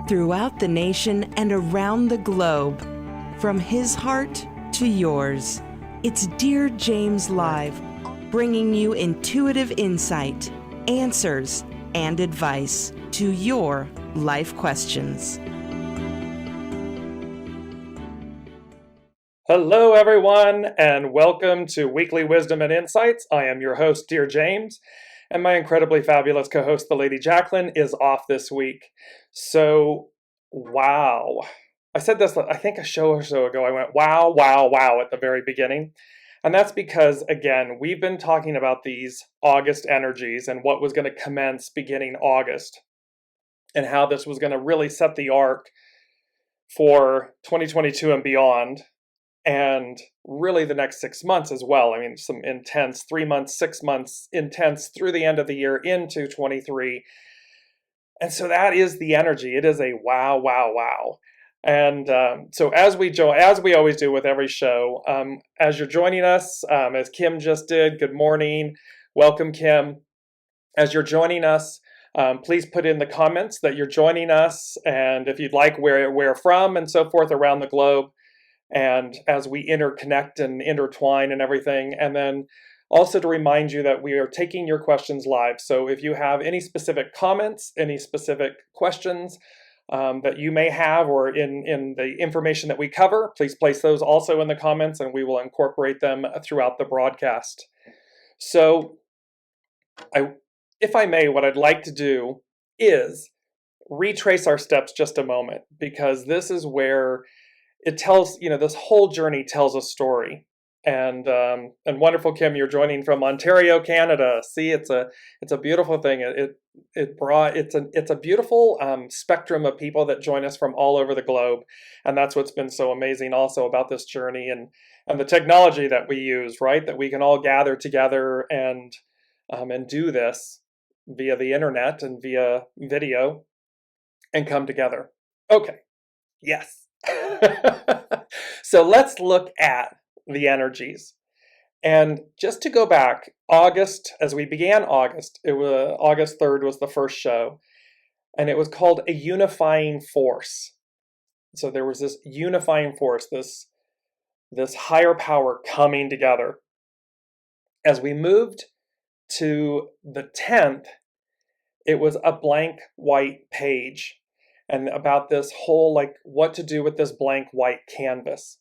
throughout the nation and around the globe. From his heart to yours, it's Dear James Live, bringing you intuitive insight, answers, and advice to your life questions. Hello, everyone, and welcome to Weekly Wisdom and Insights. I am your host, Dear James, and my incredibly fabulous co-host, the Lady Jaclyn, is off this week. So, wow. I said this, I think a show or so ago, I went, wow, wow, wow, at the very beginning. And that's because, again, we've been talking about these August energies and what was going to commence beginning August, and how this was going to really set the arc for 2022 and beyond. And really the next 6 months as well. I mean, some intense 3 months, 6 months, intense through the end of the year into 23. And so that is the energy. It is a wow, wow, wow. And so as we always do with every show, as you're joining us, as Kim just did, good morning. Welcome, Kim. As you're joining us, please put in the comments that you're joining us, and if you'd like, where from and so forth around the globe. And as we interconnect and intertwine and everything, and then also to remind you that we are taking your questions live. So if you have any specific comments, any specific questions that you may have, or in the information that we cover, please place those also in the comments, and we will incorporate them throughout the broadcast. So if I may, what I'd like to do is retrace our steps just a moment, because this is where it tells, this whole journey tells a story. And wonderful Kim, you're joining from Ontario, Canada. See, it's a beautiful thing. It's a beautiful spectrum of people that join us from all over the globe, and that's what's been so amazing also about this journey and the technology that we use, right? That we can all gather together and do this via the internet and via video and come together. Okay, yes. So let's look at the energies. And just to go back, August, as we began August, it was August 3rd was the first show, and it was called a unifying force. So there was this unifying force, this higher power coming together. As we moved to the 10th, it was a blank white page. And about this whole, what to do with this blank white canvas.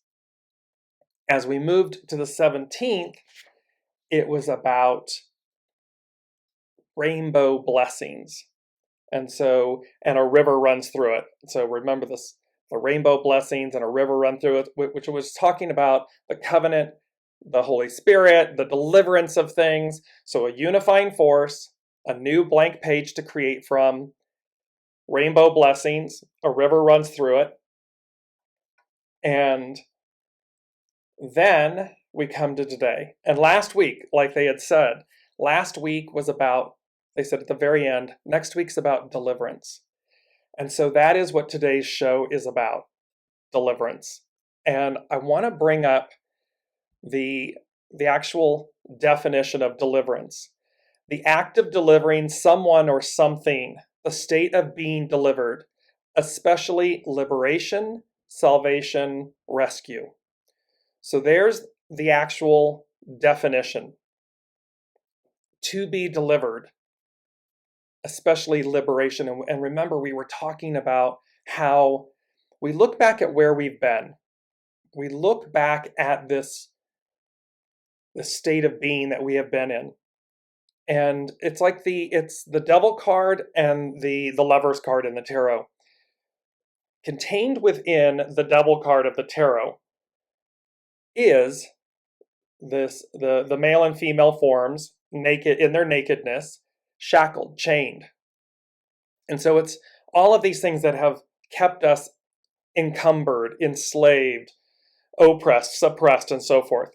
As we moved to the 17th, it was about rainbow blessings. And a river runs through it. So remember this, the rainbow blessings and a river run through it, which was talking about the covenant, the Holy Spirit, the deliverance of things. So a unifying force, a new blank page to create from, rainbow blessings, a river runs through it. And then we come to today. And last week, like they had said, last week was about, they said at the very end, next week's about deliverance. And so that is what today's show is about, deliverance. And I want to bring up the actual definition of deliverance. The act of delivering someone or something, the state of being delivered, especially liberation, salvation, rescue. So there's the actual definition. To be delivered, especially liberation. And remember, we were talking about how we look back at where we've been. We look back at this state of being that we have been in. And it's like it's the devil card and the lover's card in the tarot. Contained within the devil card of the tarot is the male and female forms, naked in their nakedness, shackled, chained. And so it's all of these things that have kept us encumbered, enslaved, oppressed, suppressed, and so forth.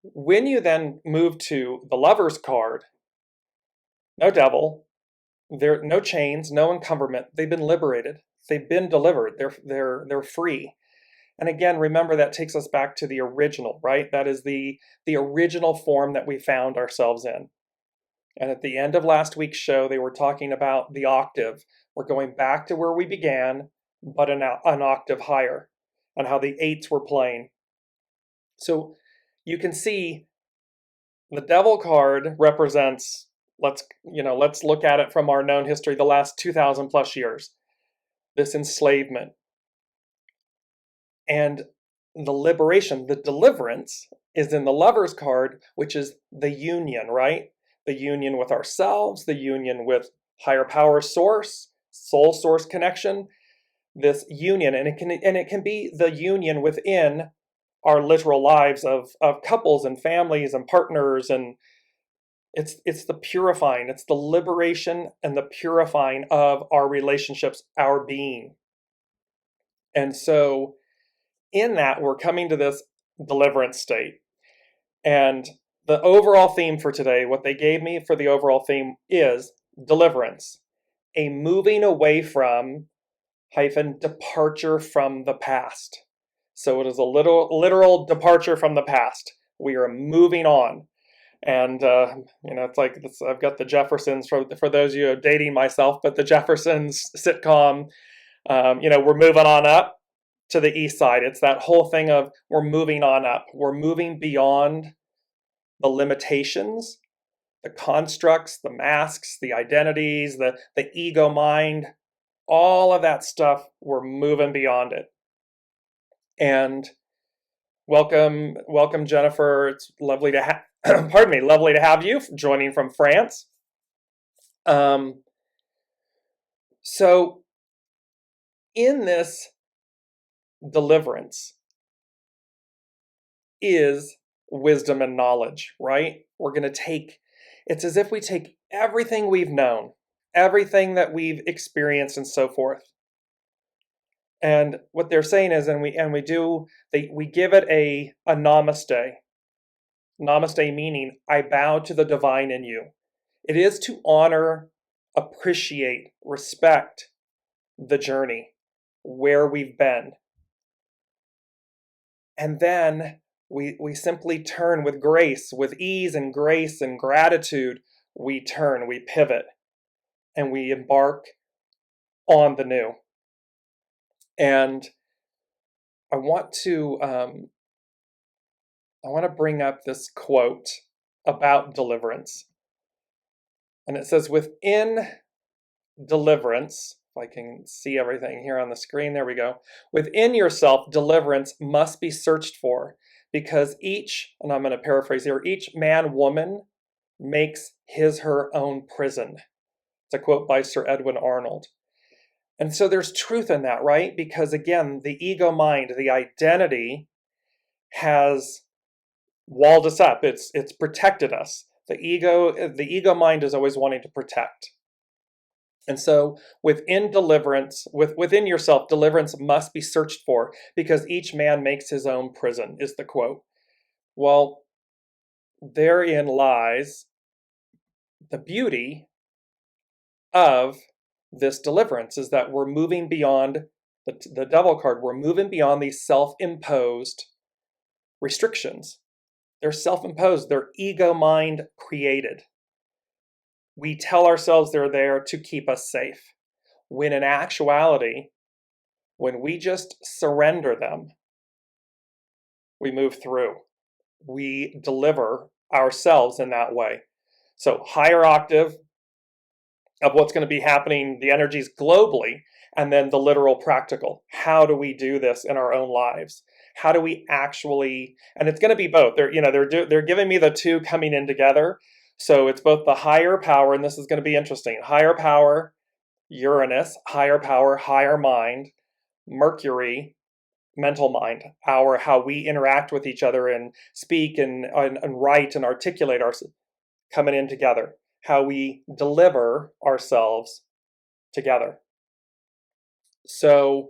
When you then move to the lover's card, no devil, no chains, no encumberment. They've been liberated. They've been delivered. They're free. And again, remember that takes us back to the original, right? That is the original form that we found ourselves in. And at the end of last week's show, they were talking about the octave. We're going back to where we began, but an octave higher, and how the eights were playing. So you can see the Devil card represents, let's look at it from our known history, the last 2,000 plus years, this enslavement. And the liberation, the deliverance, is in the Lover's card, which is the union, right? The union with ourselves, the union with higher power source, soul source connection, this union. And it can be the union within our literal lives of couples and families and partners, and it's the purifying, it's the liberation and the purifying of our relationships, our being. And so in that, we're coming to this deliverance state. And the overall theme for today, what they gave me for the overall theme is deliverance, a moving away from - departure from the past. So it is a literal departure from the past. We are moving on. And, it's like I've got the Jeffersons, for those of you dating myself, but the Jeffersons sitcom, we're moving on up to the east side. It's that whole thing of we're moving on up. We're moving beyond the limitations, the constructs, the masks, the identities, the ego mind, all of that stuff. We're moving beyond it. And welcome, Jennifer. It's lovely to have. Pardon me, lovely to have you joining from France. So in this deliverance is wisdom and knowledge, right? We're going to take, it's as if we take everything we've known, everything that we've experienced and so forth. And what they're saying is, we give it a namaste. Namaste meaning, I bow to the divine in you. It is to honor, appreciate, respect the journey, where we've been. And then we simply turn with grace, with ease and grace and gratitude. We turn, we pivot, and we embark on the new. And I want to bring up this quote about deliverance. And it says, within deliverance, if I can see everything here on the screen, there we go. Within yourself, deliverance must be searched for, because each, and I'm going to paraphrase here, each man, woman makes her own prison. It's a quote by Sir Edwin Arnold. And so there's truth in that, right? Because again, the ego mind, the identity, has walled us up. It's protected us. The ego mind is always wanting to protect. And so within deliverance, within yourself, deliverance must be searched for, because each man makes his own prison, is the quote. Well, therein lies the beauty of this deliverance, is that we're moving beyond the Devil card. We're moving beyond these self-imposed restrictions. They're self-imposed. They're ego mind created. We tell ourselves they're there to keep us safe, when in actuality, when we just surrender them, we move through. We deliver ourselves in that way. So higher octave of what's going to be happening, the energies globally, and then the literal practical. How do we do this in our own lives? How do we actually, and it's going to be both. They're giving me the two coming in together. So it's both the higher power, and this is going to be interesting. Higher power, Uranus, higher power, higher mind, Mercury, mental mind, how we interact with each other and speak and write and articulate ourselves, coming in together. How we deliver ourselves together. So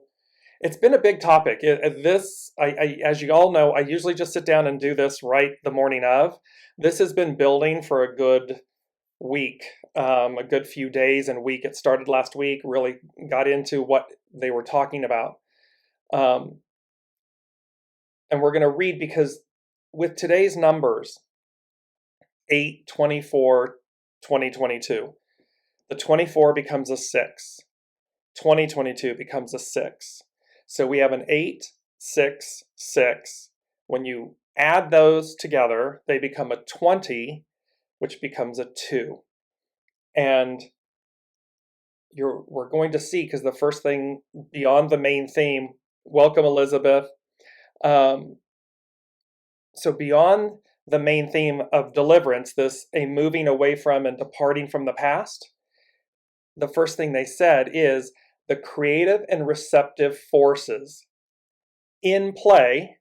it's been a big topic. As you all know, I usually just sit down and do this right the morning of. This has been building for a good week, a good few days and week. It started last week, really got into what they were talking about. And we're going to read, because with today's numbers, 8/24/2022, the 24 becomes a 6. 2022 becomes a 6. So we have an 8, 6, 6. When you add those together, they become a 20, which becomes a 2. And we're going to see, because the first thing beyond the main theme, welcome Elizabeth. So beyond the main theme of deliverance, a moving away from and departing from the past, the first thing they said is the creative and receptive forces in play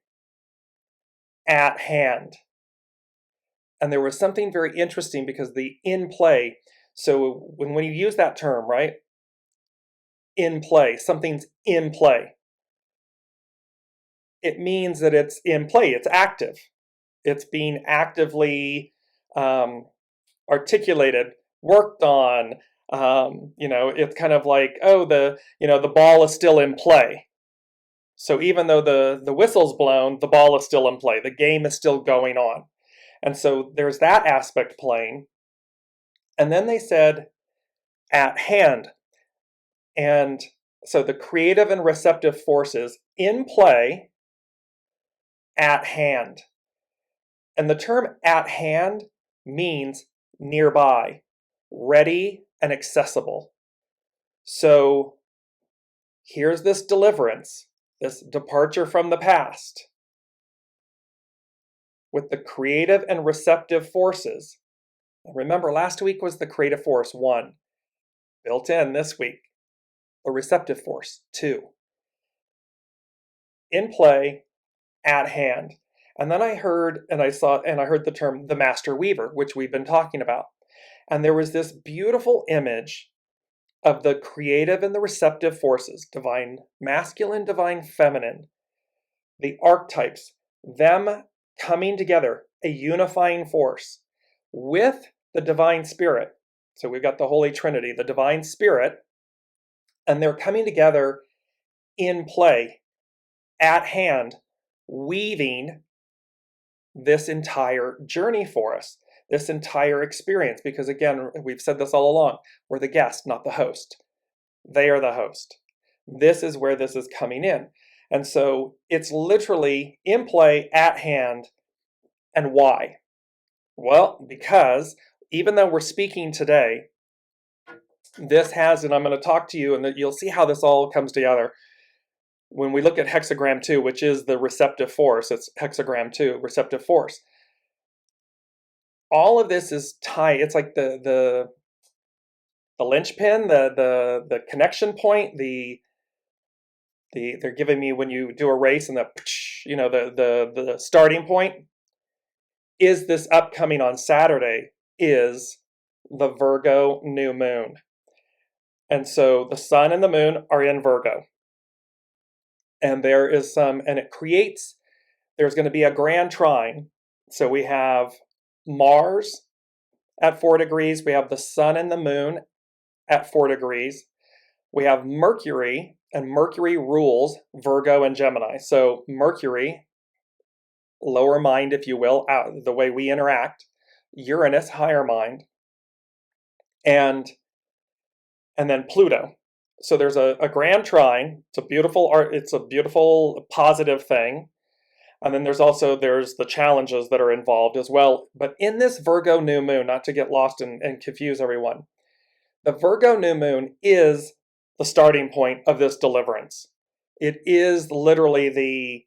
at hand. And there was something very interesting, because the in play, so when you use that term, right? In play, something's in play. It means that it's in play, it's active. It's being actively articulated, worked on. It's kind of like, the ball is still in play. So even though the whistle's blown, the ball is still in play. The game is still going on. And so there's that aspect playing. And then they said at hand. And so the creative and receptive forces in play at hand. And the term at hand means nearby, ready, and accessible. So here's this deliverance, this departure from the past, with the creative and receptive forces. And remember, last week was the creative force 1. Built in this week, the receptive force 2. In play, at hand. And then I heard the term the master weaver, which we've been talking about. And there was this beautiful image of the creative and the receptive forces, divine masculine, divine feminine, the archetypes, them coming together, a unifying force with the divine spirit. So we've got the Holy Trinity, the divine spirit, and they're coming together in play, at hand, weaving this entire journey for us, this entire experience. Because again, we've said this all along, we're the guest, not the host. They are the host. This is where this is coming in. And so it's literally in play, at hand. And why? Well, because even though we're speaking today, this has, and I'm going to talk to you, and you'll see how this all comes together. When we look at hexagram 2, which is the receptive force, it's hexagram 2, receptive force. All of this is tied. It's like the linchpin, the connection point, they're giving me when you do a race, and the starting point is this upcoming on Saturday is the Virgo new moon. And so the sun and the moon are in Virgo. And there is there's going to be a grand trine. So we have Mars at 4 degrees. We have the sun and the moon at 4 degrees. We have Mercury, and Mercury rules Virgo and Gemini. So Mercury, lower mind, if you will, the way we interact. Uranus, higher mind. And then Pluto. So there's a grand trine. It's a beautiful positive thing. And then there's the challenges that are involved as well. But in this Virgo new moon, not to get lost and confuse everyone, the Virgo new moon is the starting point of this deliverance. It is literally the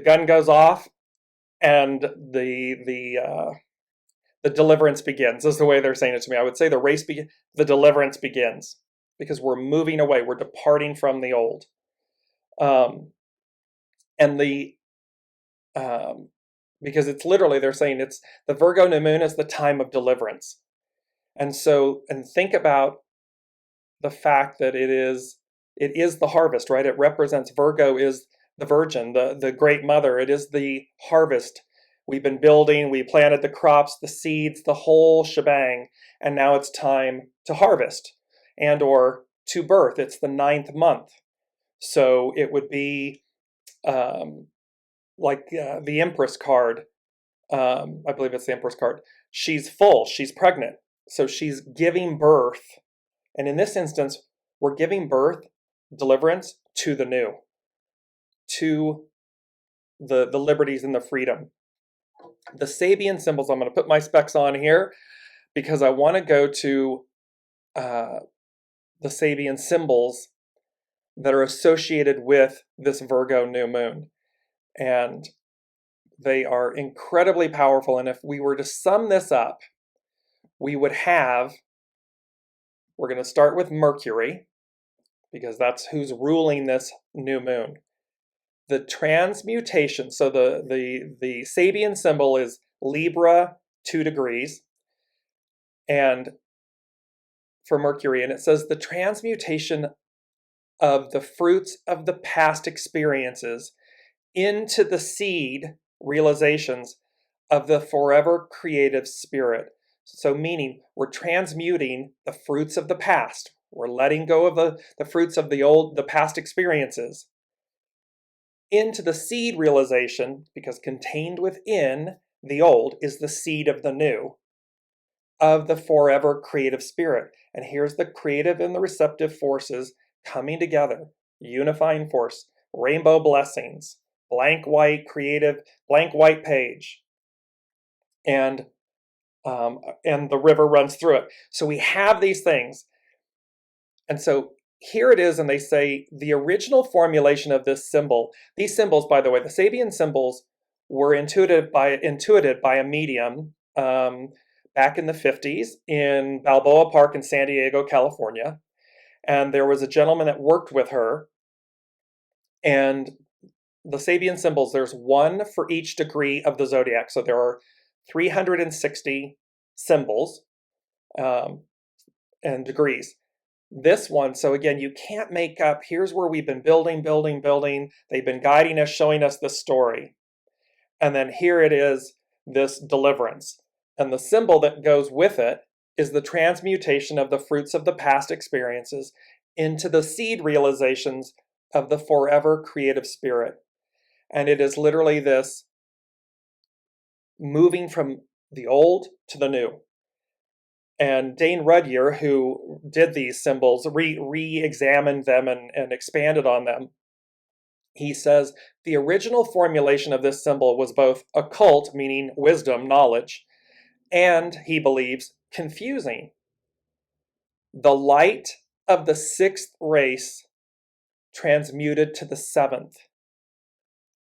gun goes off and the deliverance begins, is the way they're saying it to me. I would say the deliverance begins, because we're moving away, we're departing from the old. Because it's literally, they're saying it's the Virgo new moon is the time of deliverance. And think about the fact that it is the harvest, right? It represents, Virgo is the virgin, the great mother. It is the harvest. We've been building, we planted the crops, the seeds, the whole shebang, and now it's time to harvest or to birth. It's the 9th month. So it would be like the Empress card. I believe it's the Empress card. She's full, she's pregnant. So she's giving birth. And in this instance, We're giving birth, deliverance, to the new, to the liberties and the freedom. The Sabian symbols, I'm going to put my specs on here because I want to go to the Sabian symbols that are associated with this Virgo new moon. And they are incredibly powerful. And if we were to sum this up, we would have, we're going to start with Mercury, because that's who's ruling this new moon. The transmutation, so the Sabian symbol is Libra 2 degrees, and for Mercury, and it says the transmutation of the fruits of the past experiences into the seed realizations of the forever creative spirit. So meaning we're transmuting the fruits of the past. We're letting go of the fruits of the past experiences into the seed realization, because contained within the old is the seed of the new, of the forever creative spirit. And here's the creative and the receptive forces coming together, unifying force, rainbow blessings, blank white creative, blank white page, and the river runs through it. So we have these things. And so here it is, and they say the original formulation of this symbol, these symbols, by the way, the Sabian symbols were intuited by a medium back in the 50s in Balboa Park in San Diego, California. And there was a gentleman that worked with her. And the Sabian symbols, there's one for each degree of the zodiac. So there are 360 symbols and degrees. This one, so again, you can't make up, here's where we've been building. They've been guiding us, showing us this story. And then here it is, this deliverance. And the symbol that goes with it is the transmutation of the fruits of the past experiences into the seed realizations of the forever creative spirit. And it is literally this moving from the old to the new. And Dane Rudyer, who did these symbols, re-examined them and expanded on them. He says the original formulation of this symbol was both occult, meaning wisdom, knowledge, and, he believes, confusing. The light of the sixth race transmuted to the seventh.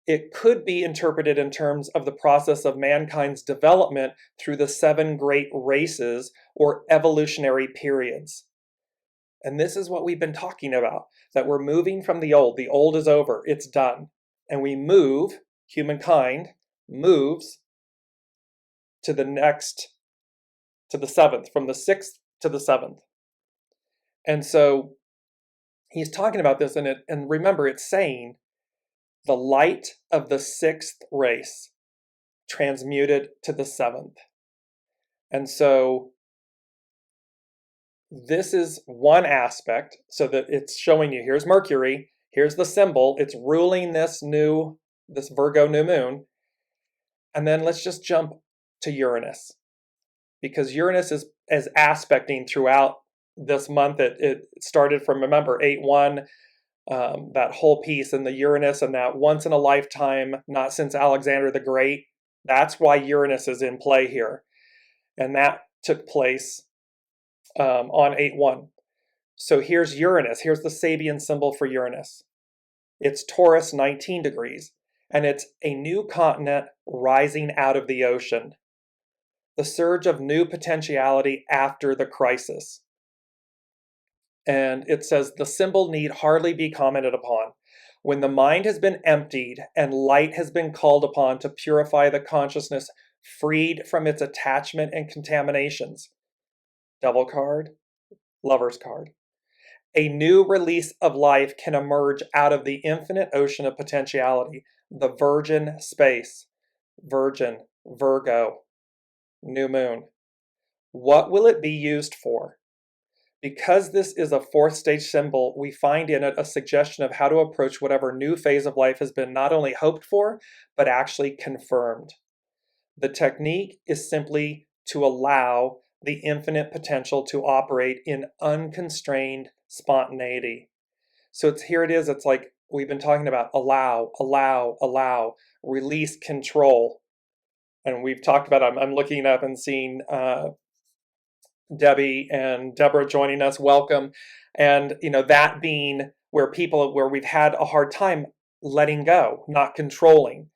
It could be interpreted in terms of the process of mankind's development through the 7 great races or evolutionary periods. And this is what we've been talking about, that we're moving from the old. The old is over, it's done. And we move, humankind moves to the next, to the 7th, from the 6th to the 7th. And so he's talking about this, and remember, it's saying the light of the 6th race transmuted to the 7th. And so this is one aspect, so that it's showing you, here's Mercury, here's the symbol, it's ruling this Virgo new moon. And then let's just jump to Uranus, because Uranus is aspecting throughout this month. It started from, remember, 8-1, that whole piece, and the Uranus, and that once in a lifetime, not since Alexander the Great. That's why Uranus is in play here. And that took place on 8-1. So here's Uranus. Here's the Sabian symbol for Uranus. It's Taurus 19 degrees, and it's a new continent rising out of the ocean. The surge of new potentiality after the crisis. And it says the symbol need hardly be commented upon. When the mind has been emptied and light has been called upon to purify the consciousness freed from its attachment and contaminations. Devil card, Lover's card. A new release of life can emerge out of the infinite ocean of potentiality, the virgin space. Virgin, Virgo, new moon. What will it be used for? Because this is a 4th stage symbol, we find in it a suggestion of how to approach whatever new phase of life has been not only hoped for, but actually confirmed. The technique is simply to allow the infinite potential to operate in unconstrained spontaneity. So here it is. It's like we've been talking about allow, allow, allow, release, control. And we've talked about, I'm looking up and seeing Debbie and Deborah joining us. Welcome. And, that being where we've had a hard time letting go, not controlling.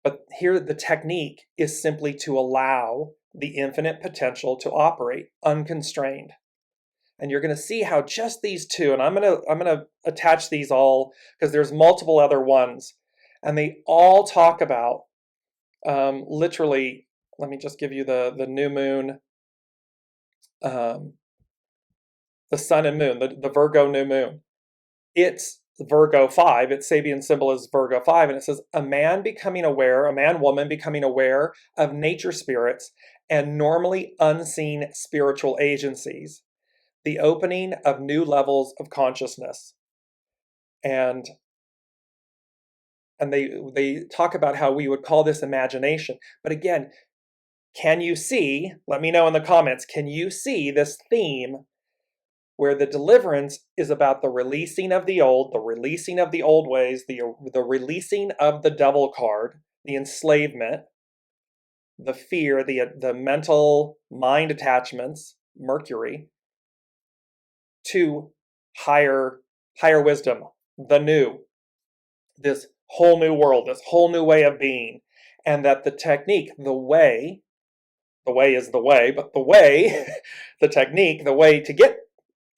But here the technique is simply to allow the infinite potential to operate unconstrained. And you're going to see how just these two, and I'm going to attach these all because there's multiple other ones, and they all talk about literally. Let me just give you the new moon, the sun and moon, the Virgo new moon. It's Virgo 5. Its Sabian symbol is Virgo 5, and it says a man, woman becoming aware of nature spirits and normally unseen spiritual agencies. The opening of new levels of consciousness. And they talk about how we would call this imagination. But again, can you see, let me know in the comments, can you see this theme where the deliverance is about the releasing of the old ways, the releasing of the devil card, the enslavement, the fear, the mental mind attachments, Mercury, to higher wisdom, the new, this whole new world, this whole new way of being, and that the technique, the way is the way, but the way, the technique, the way to get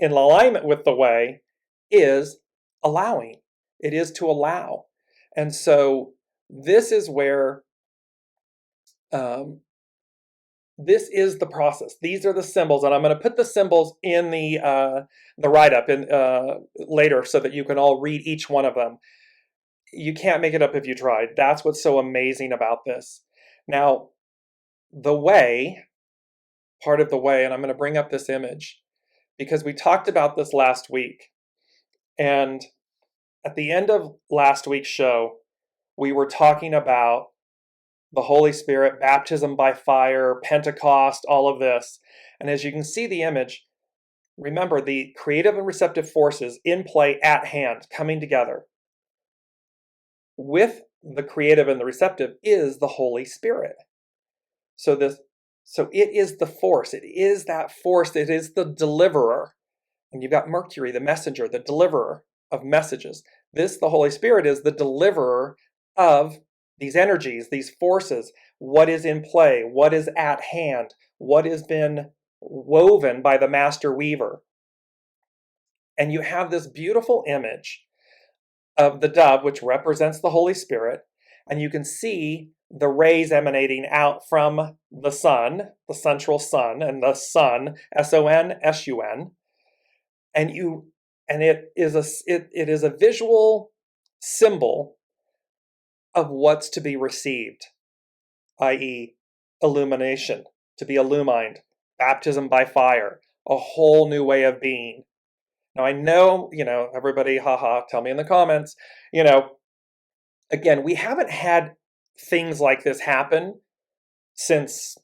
in alignment with the way is allowing. It is to allow. And so this is where this is the process. These are the symbols, and I'm going to put the symbols in the write-up later so that you can all read each one of them. You can't make it up if you tried. That's what's so amazing about this. Now, the way, part of the way, and I'm going to bring up this image because we talked about this last week. And at the end of last week's show, we were talking about the Holy Spirit, baptism by fire, Pentecost, all of this. And as you can see the image, remember the creative and receptive forces in play at hand, coming together. With the creative and the receptive is the Holy Spirit. So it is the force. It is that force. It is the deliverer. And you've got Mercury, the messenger, the deliverer of messages. The Holy Spirit, is the deliverer of these energies, these forces, what is in play, what is at hand, what has been woven by the master weaver. And you have this beautiful image of the dove, which represents the Holy Spirit, and you can see the rays emanating out from the sun, the central sun, and the sun, S-O-N, and it is a visual symbol of what's to be received, i.e. illumination, to be illumined, baptism by fire, a whole new way of being. Now I know, everybody, tell me in the comments, again, we haven't had things like this happen since,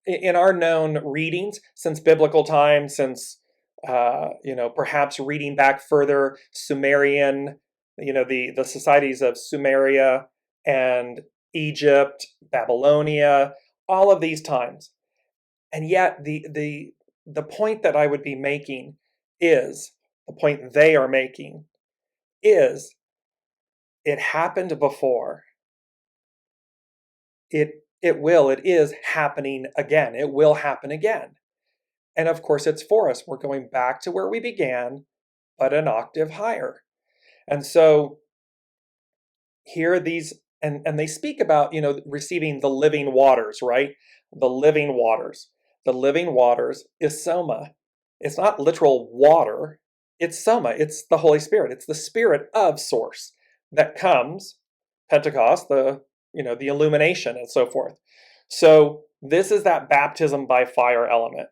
in our known readings, since biblical times, since, perhaps reading back further, Sumerian, the societies of Sumeria and Egypt, Babylonia, all of these times. And yet the point that I would be making is, the point they are making is, it happened before. It is happening again. It will happen again. And of course it's for us. We're going back to where we began, but an octave higher. And so here these, and they speak about, receiving the living waters, right? The living waters. The living waters is Soma. It's not literal water. It's Soma. It's the Holy Spirit. It's the spirit of source that comes, Pentecost, the illumination and so forth. So this is that baptism by fire element.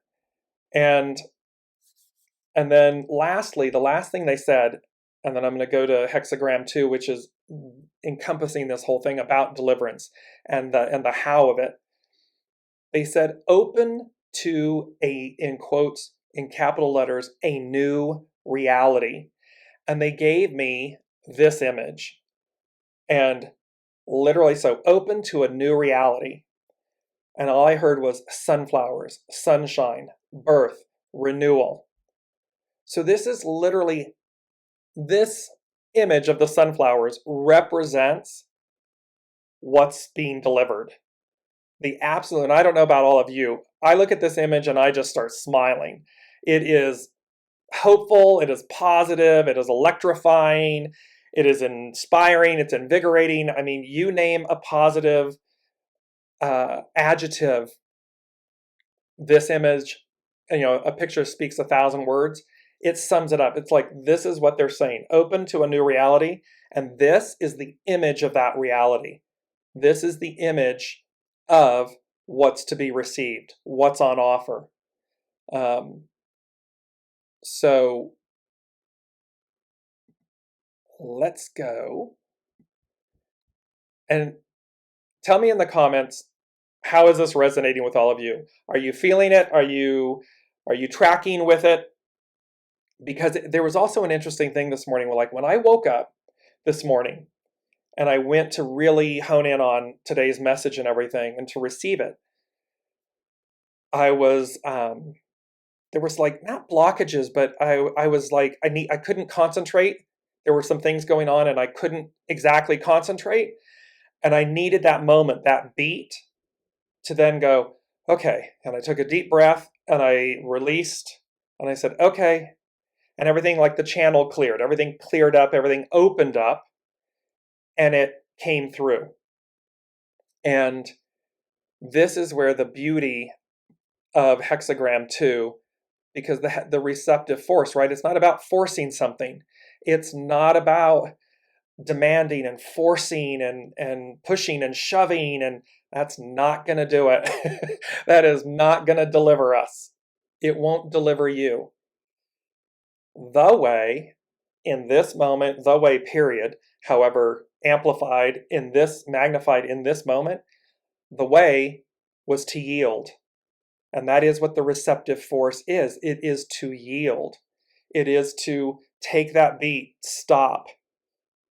And then lastly, the last thing they said, and then I'm going to go to hexagram 2, which is encompassing this whole thing about deliverance and the how of it. They said, open to a, in quotes, in capital letters, a new reality. And they gave me this image. And literally, so open to a new reality. And all I heard was sunflowers, sunshine, birth, renewal. So this is literally, this image of the sunflowers represents what's being delivered. The absolute, and I don't know about all of you, I look at this image and I just start smiling. It is hopeful, it is positive, it is electrifying, it is inspiring, it's invigorating. I mean, you name a positive adjective, this image, a picture speaks 1,000 words. It sums it up. It's like, this is what they're saying, open to a new reality. And this is the image of that reality. This is the image of what's to be received, what's on offer. So let's go and tell me in the comments, how is this resonating with all of you? Are you feeling it? Are you tracking with it? Because there was also an interesting thing this morning. Like when I woke up this morning and I went to really hone in on today's message and everything and to receive it, I was there was like, not blockages, but I was like, I couldn't concentrate. There were some things going on and I couldn't exactly concentrate. And I needed that moment, that beat, to then go, okay. And I took a deep breath and I released and I said, okay. And everything, like the channel cleared, everything cleared up, everything opened up, and it came through. And this is where the beauty of hexagram 2, because the receptive force, right? It's not about forcing something. It's not about demanding and forcing and pushing and shoving, and that's not going to do it. That is not going to deliver us. It won't deliver you. The way, in this moment, the way, period, however, amplified in this, magnified in this moment, the way was to yield. And that is what the receptive force is. It is to yield. It is to take that beat, stop.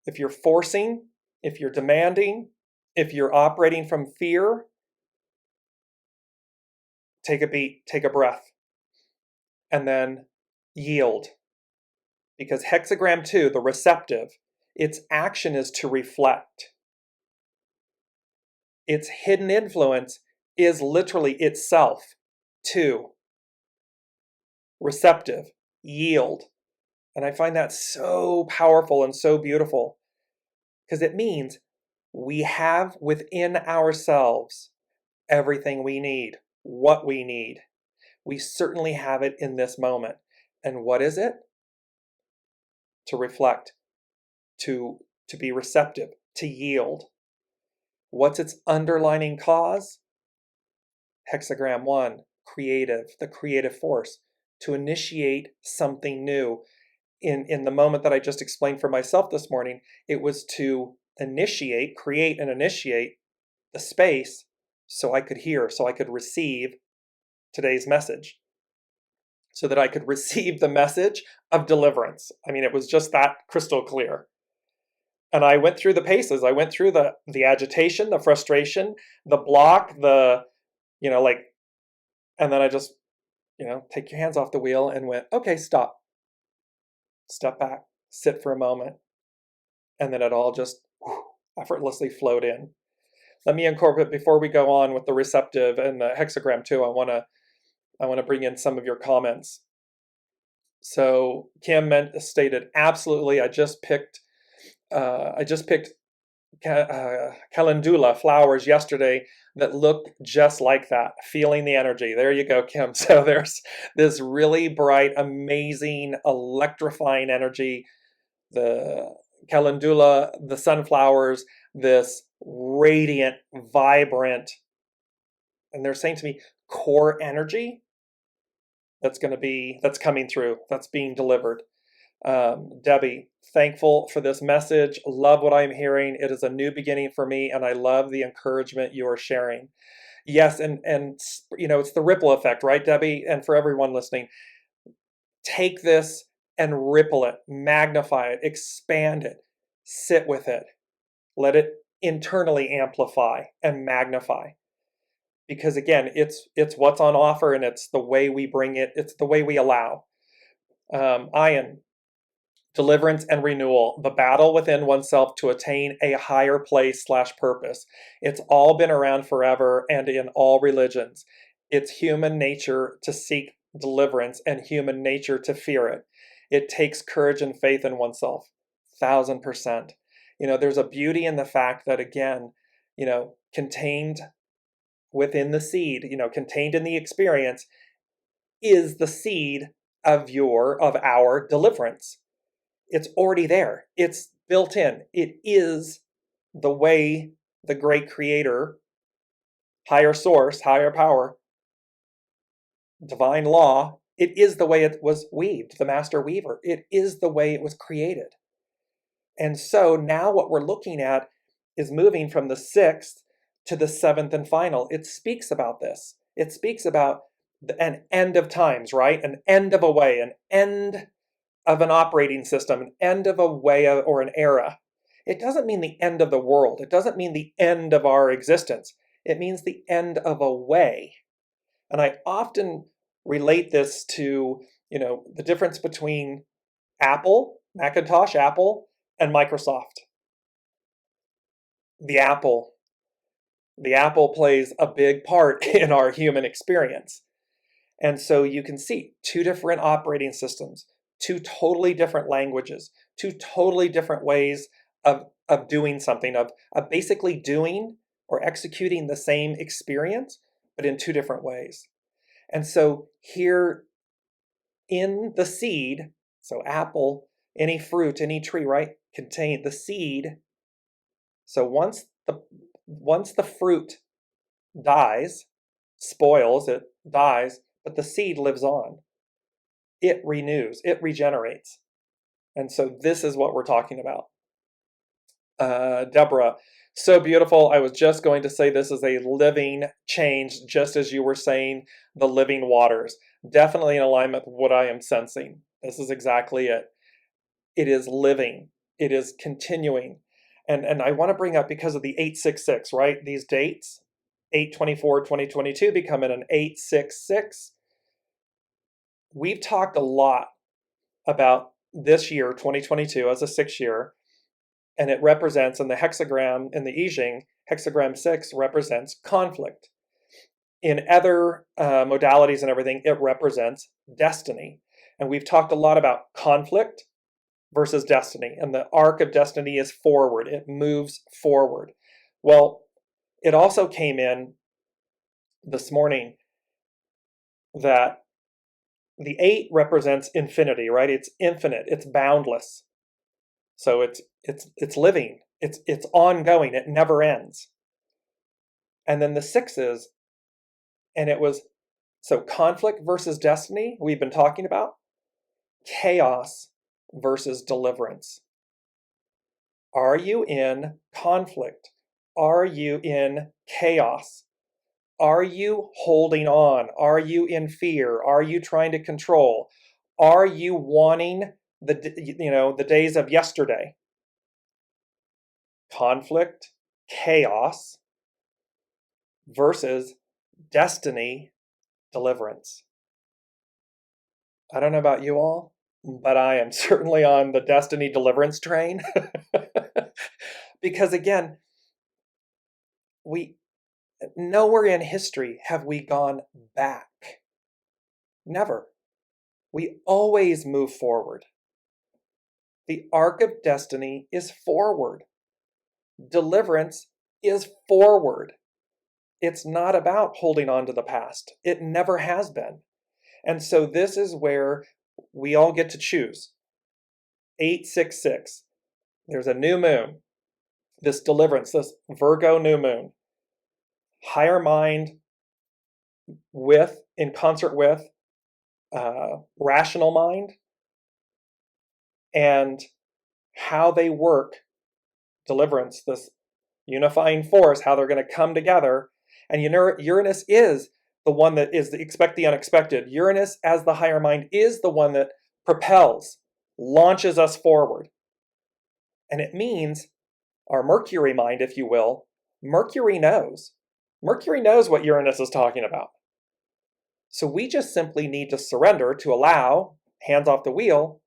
If you're forcing, if you're demanding, if you're operating from fear, take a beat, take a breath, and then yield. Because hexagram 2, the receptive, its action is to reflect. Its hidden influence is literally itself. 2, receptive, yield. And I find that so powerful and so beautiful, because it means we have within ourselves everything we need, what we need. We certainly have it in this moment. And what is it? To reflect, to be receptive, to yield. What's its underlining cause? Hexagram 1, creative, the creative force, to initiate something new. In the moment that I just explained for myself this morning, it was to initiate, create and initiate the space so I could hear, so I could receive today's message, so that I could receive the message of deliverance. I mean, it was just that crystal clear. And I went through the paces. I went through the agitation, the frustration, the block, and then I just, take your hands off the wheel and went, okay, stop. Step back, sit for a moment. And then it all just effortlessly flowed in. Let me incorporate, before we go on with the receptive and the hexagram 2, I want to bring in some of your comments. So Kim stated, absolutely, I just picked calendula flowers yesterday that looked just like that, feeling the energy. There you go, Kim. So there's this really bright, amazing, electrifying energy. The calendula, the sunflowers, this radiant, vibrant, and they're saying to me, core energy that's coming through, that's being delivered. Debbie, thankful for this message. Love what I'm hearing. It is a new beginning for me, and I love the encouragement you are sharing. Yes, and it's the ripple effect, right, Debbie? And for everyone listening, take this and ripple it, magnify it, expand it, sit with it, let it internally amplify and magnify. Because again, it's what's on offer, and it's the way we bring it, it's the way we allow. Ian, deliverance and renewal, the battle within oneself to attain a higher place/purpose. It's all been around forever and in all religions. It's human nature to seek deliverance and human nature to fear it. It takes courage and faith in oneself, 1000%. There's a beauty in the fact that, again, contained within the seed, contained in the experience is the seed of our deliverance. It's already there. It's built in. It is the way the great creator, higher source, higher power, divine law, it is the way it was weaved, the master weaver. It is the way it was created. And so now what we're looking at is moving from the 6th to the 7th and final. It speaks about this. It speaks about an end of times, right? An end of a way, an end of an operating system, an end of a way or an era. It doesn't mean the end of the world. It doesn't mean the end of our existence. It means the end of a way. And I often relate this to, the difference between Apple, Macintosh, Apple, and Microsoft. The Apple plays a big part in our human experience. And so you can see 2 different operating systems, 2 totally different languages, 2 totally different ways of doing something, of basically doing or executing the same experience, but in 2 different ways. And so here in the seed, so apple, any fruit, any tree, right, contain the seed. So once the fruit dies, spoils, it dies, but the seed lives on. It renews, it regenerates. And so this is what we're talking about. Deborah, so beautiful. I was just going to say this is a living change, just as you were saying, the living waters. Definitely in alignment with what I am sensing. This is exactly it. It is living. It is continuing. And I want to bring up, because of the 866, right? These dates, 8/24/2022 becoming an 866. We've talked a lot about this year, 2022, as a 6 year, and it represents, in the hexagram, in the I Ching, hexagram 6 represents conflict. In other modalities and everything, it represents destiny. And we've talked a lot about conflict versus destiny. And the arc of destiny is forward. It moves forward. Well, it also came in this morning that the 8 represents infinity, right? It's infinite. It's boundless. So it's living. It's ongoing. It never ends. And then the 6s, and it was, so conflict versus destiny, we've been talking about. Chaos versus deliverance. Are you in conflict? Are you in chaos? Are you holding on? Are you in fear? Are you trying to control? Are you wanting the days of yesterday? Conflict, chaos versus destiny, deliverance. I don't know about you all, but I am certainly on the destiny deliverance train. Because again, nowhere in history have we gone back. Never. We always move forward. The arc of destiny is forward. Deliverance is forward. It's not about holding on to the past. It never has been. And so this is where we all get to choose. 866. There's a new moon. This deliverance, this Virgo new moon. Higher mind in concert with rational mind, and how they work, deliverance, this unifying force, how they're going to come together. And Uranus is the one that is the expect the unexpected. Uranus, as the higher mind, is the one that propels, launches us forward. And it means our Mercury mind, if you will, Mercury knows. Mercury knows what Uranus is talking about. So we just simply need to surrender, to allow, hands off the wheel,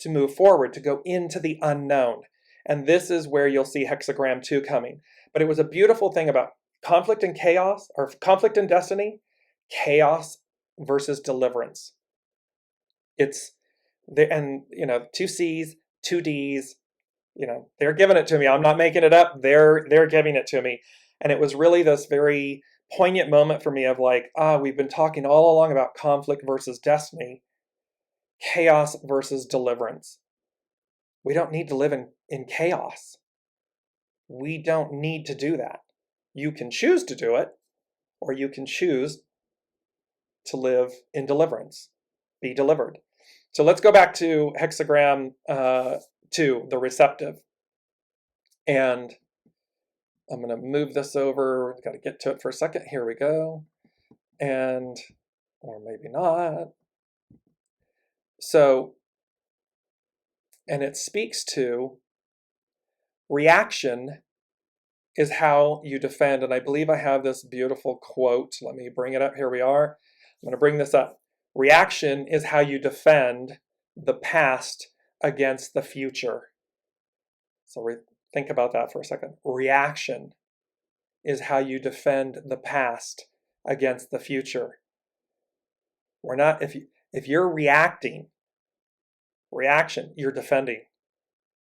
to move forward, to go into the unknown. And this is where you'll see hexagram 2 coming. But it was a beautiful thing about conflict and chaos, or conflict and destiny, chaos versus deliverance. It's, and 2 C's, 2 D's, they're giving it to me. I'm not making it up. They're giving it to me. And it was really this very poignant moment for me of like, we've been talking all along about conflict versus destiny, chaos versus deliverance. We don't need to live in chaos. We don't need to do that. You can choose to do it, or you can choose to live in deliverance, be delivered. So let's go back to hexagram 2, the receptive. And I'm going to move this over. Got to get to it for a second. Here we go. Or maybe not. So, and it speaks to reaction is how you defend. And I believe I have this beautiful quote. Let me bring it up. Here we are. I'm going to bring this up. Reaction is how you defend the past against the future. So think about that for a second. Reaction is how you defend the past against the future. We're not, if you're reaction, you're defending.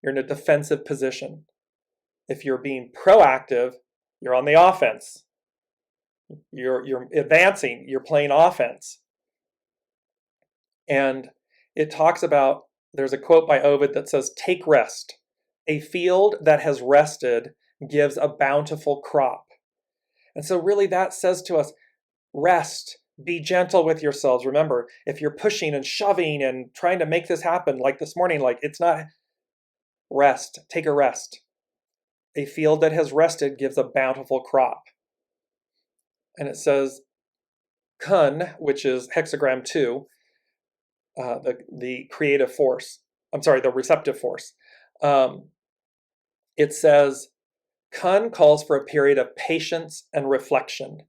You're in a defensive position. If you're being proactive, you're on the offense. You're advancing, you're playing offense. And it talks about, there's a quote by Ovid that says, "Take rest. A field that has rested gives a bountiful crop." And so really that says to us, rest, be gentle with yourselves. Remember, if you're pushing and shoving and trying to make this happen, like this morning, like it's not, rest, take a rest. A field that has rested gives a bountiful crop. And it says, Kun, which is hexagram 2, the creative force, the receptive force. It says, Kun calls for a period of patience and reflection.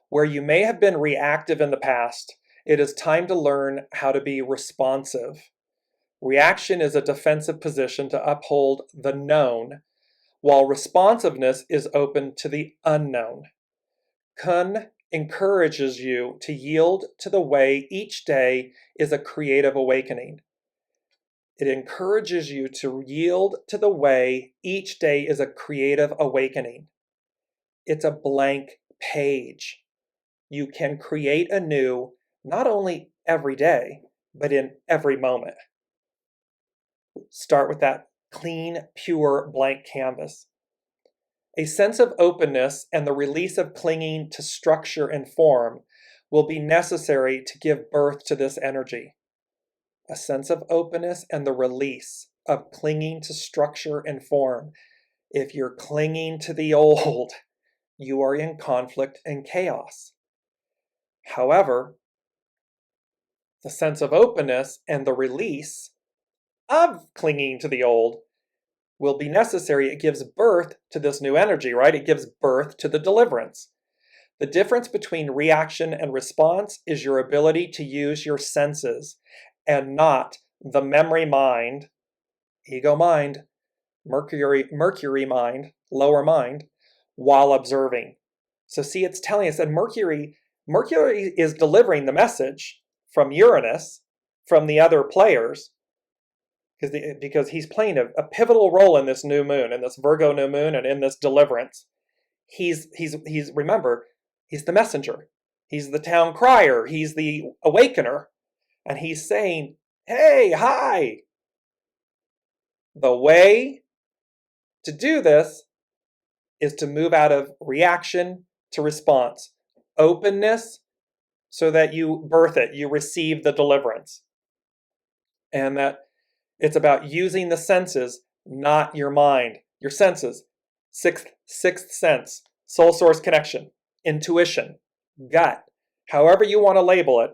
Where you may have been reactive in the past, it is time to learn how to be responsive. Reaction is a defensive position to uphold the known, while responsiveness is open to the unknown. Kun encourages you to yield to the way each day is a creative awakening. It encourages you to yield to the way each day is a creative awakening. It's a blank page. You can create anew, not only every day, but in every moment. Start with that clean, pure, blank canvas. A sense of openness and the release of clinging to structure and form will be necessary to give birth to this energy. A sense of openness and the release of clinging to structure and form. If you're clinging to the old, you are in conflict and chaos. However, the sense of openness and the release of clinging to the old will be necessary. It gives birth to this new energy, right? It gives birth to the deliverance. The difference between reaction and response is your ability to use your senses and not the memory mind, ego mind, Mercury mind, lower mind, while observing. So see, it's telling us that Mercury is delivering the message from Uranus, from the other players, because he's playing a pivotal role in this new moon, in this Virgo new moon, and in this deliverance. Remember, he's the messenger. He's the town crier. He's the awakener. And he's saying, hey, hi. The way to do this is to move out of reaction to response. Openness, so that you birth it, you receive the deliverance. And that it's about using the senses, not your mind. Your senses, sixth sense, soul source connection, intuition, gut, however you want to label it.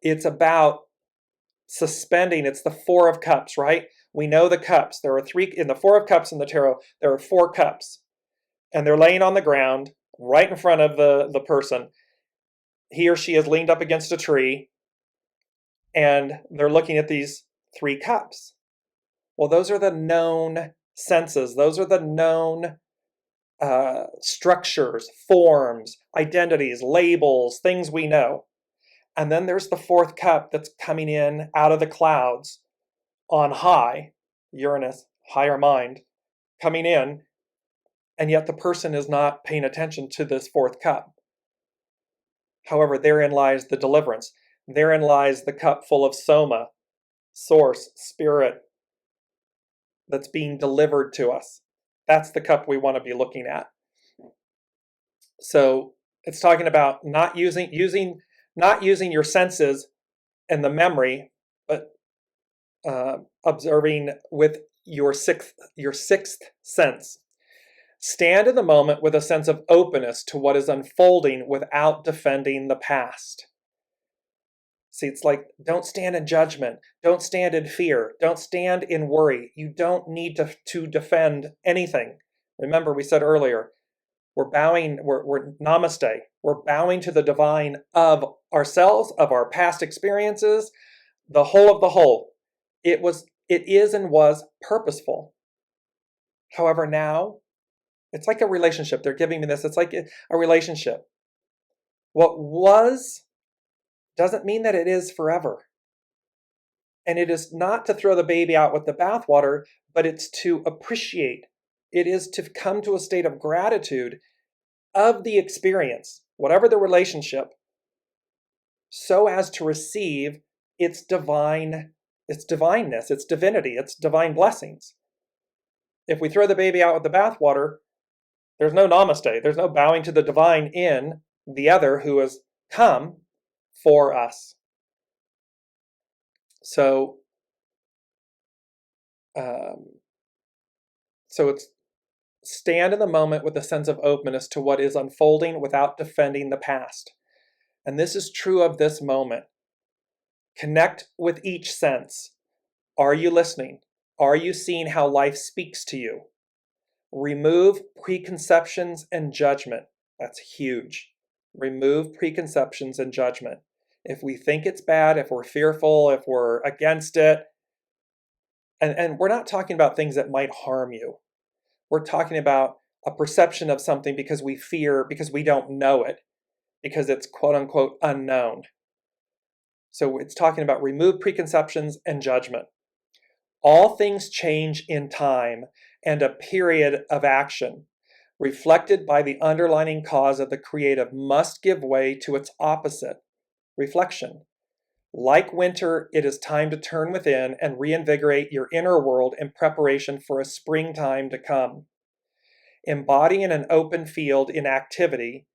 It's about suspending. It's the Four of Cups, right? We know the cups. There are three in the Four of Cups in the tarot. There are four cups, and they're laying on the ground right in front of the person. He or she is leaned up against a tree, and they're looking at these three cups. Well, those are the known senses. Those are the known structures, forms, identities, labels, things we know. And then there's the fourth cup that's coming in out of the clouds on high, Uranus, higher mind, coming in, and yet the person is not paying attention to this fourth cup. However, therein lies the deliverance. Therein lies the cup full of soma, source, spirit, that's being delivered to us. That's the cup we want to be looking at. So it's talking about not using your senses and the memory, but observing with your sixth sense. Stand in the moment with a sense of openness to what is unfolding without defending the past. See, it's like, don't stand in judgment. Don't stand in fear. Don't stand in worry. You don't need to defend anything. Remember, we said earlier, we're bowing, we're namaste. We're bowing to the divine of ourselves, of our past experiences, the whole of the whole. It is and was purposeful. However, now, it's like a relationship. They're giving me this. It's like a relationship. What was doesn't mean that it is forever. And it is not to throw the baby out with the bathwater, but it's to appreciate. It is to come to a state of gratitude of the experience, whatever the relationship, so as to receive its divineness, its divinity, its divine blessings. If we throw the baby out with the bathwater, there's no namaste. There's no bowing to the divine in the other who has come for us. So it's stand in the moment with a sense of openness to what is unfolding without defending the past. And this is true of this moment. Connect with each sense. Are you listening? Are you seeing how life speaks to you? Remove preconceptions and judgment. That's huge. Remove preconceptions and judgment. If we think it's bad, if we're fearful, if we're against it, and we're not talking about things that might harm you. We're talking about a perception of something because we fear, because we don't know it, because it's quote unquote unknown. So it's talking about remove preconceptions and judgment. All things change in time and a period of action, reflected by the underlying cause of the creative, must give way to its opposite, reflection. Like winter, it is time to turn within and reinvigorate your inner world in preparation for a springtime to come. Embodying an open field in activity,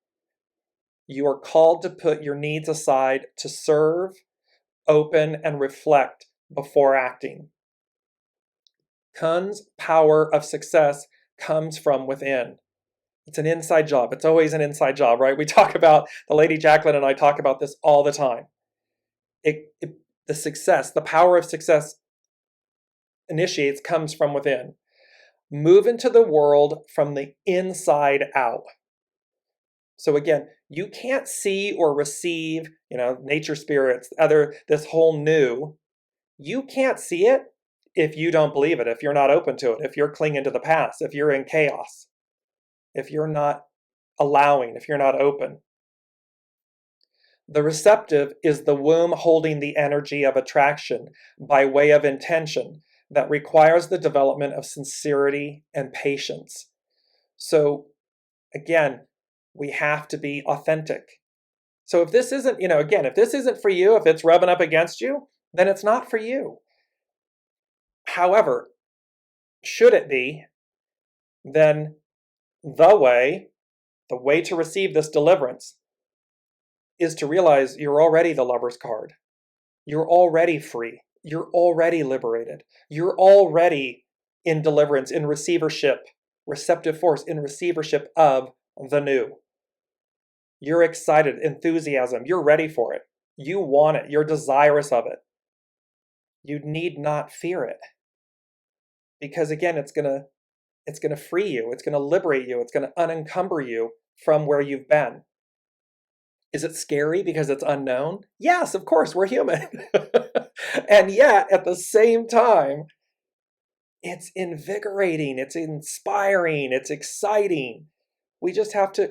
you are called to put your needs aside to serve, open, and reflect before acting. Kun's power of success comes from within. It's an inside job. It's always an inside job, right? We talk about, the Lady Jaclyn and I talk about this all the time. The success, the power of success comes from within. Move into the world from the inside out. So again, you can't see or receive, nature spirits, this whole new. You can't see it if you don't believe it, if you're not open to it, if you're clinging to the past, if you're in chaos, if you're not allowing, if you're not open. The receptive is the womb holding the energy of attraction by way of intention that requires the development of sincerity and patience. So again, we have to be authentic. So if this isn't, if this isn't for you, if it's rubbing up against you, then it's not for you. However, should it be, then the way to receive this deliverance is to realize you're already the Lover's card. You're already free. You're already liberated. You're already in deliverance, in receivership, receptive force, in receivership of the new. You're excited, enthusiasm. You're ready for it. You want it. You're desirous of it. You need not fear it. Because again, it's going to free you. It's going to liberate you. It's going to unencumber you from where you've been. Is it scary because it's unknown? Yes, of course, we're human. And yet, at the same time, it's invigorating, it's inspiring, it's exciting. We just have to,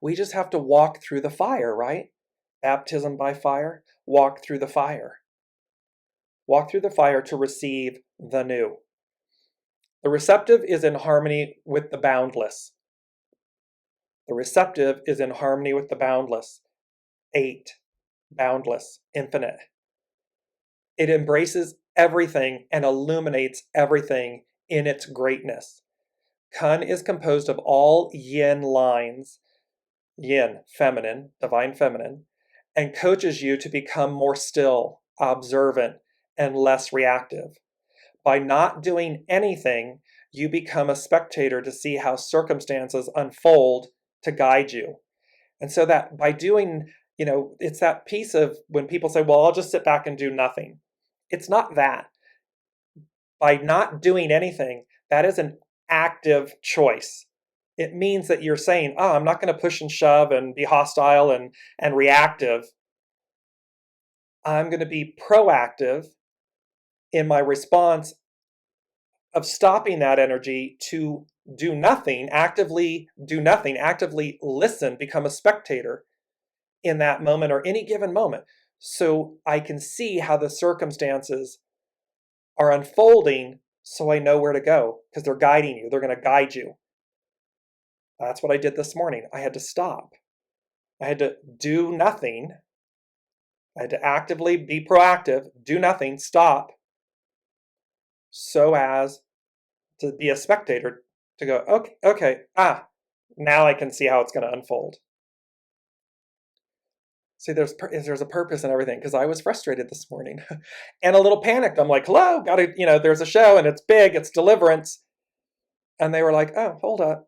we just have to walk through the fire, right? Baptism by fire, walk through the fire. Walk through the fire to receive the new. The receptive is in harmony with the boundless. The receptive is in harmony with the boundless. 8, boundless, infinite. It embraces everything and illuminates everything in its greatness. Kun is composed of all yin lines, yin, feminine, divine feminine, and coaches you to become more still, observant, and less reactive. By not doing anything, you become a spectator to see how circumstances unfold to guide you. And so that by doing, it's that piece of when people say, well, I'll just sit back and do nothing. It's not that. By not doing anything, that is an active choice. It means that you're saying, oh, I'm not going to push and shove and be hostile and reactive. I'm going to be proactive in my response of stopping that energy to do nothing, actively do nothing, actively listen, become a spectator in that moment or any given moment. So I can see how the circumstances are unfolding so I know where to go because they're guiding you. They're going to guide you. That's what I did this morning. I had to stop. I had to do nothing. I had to actively be proactive, do nothing, stop, so as to be a spectator, to go, okay, now I can see how it's going to unfold. See, there's a purpose in everything, because I was frustrated this morning and a little panicked. I'm like, hello, there's a show and it's big, it's Deliverance. And they were like, oh, hold on.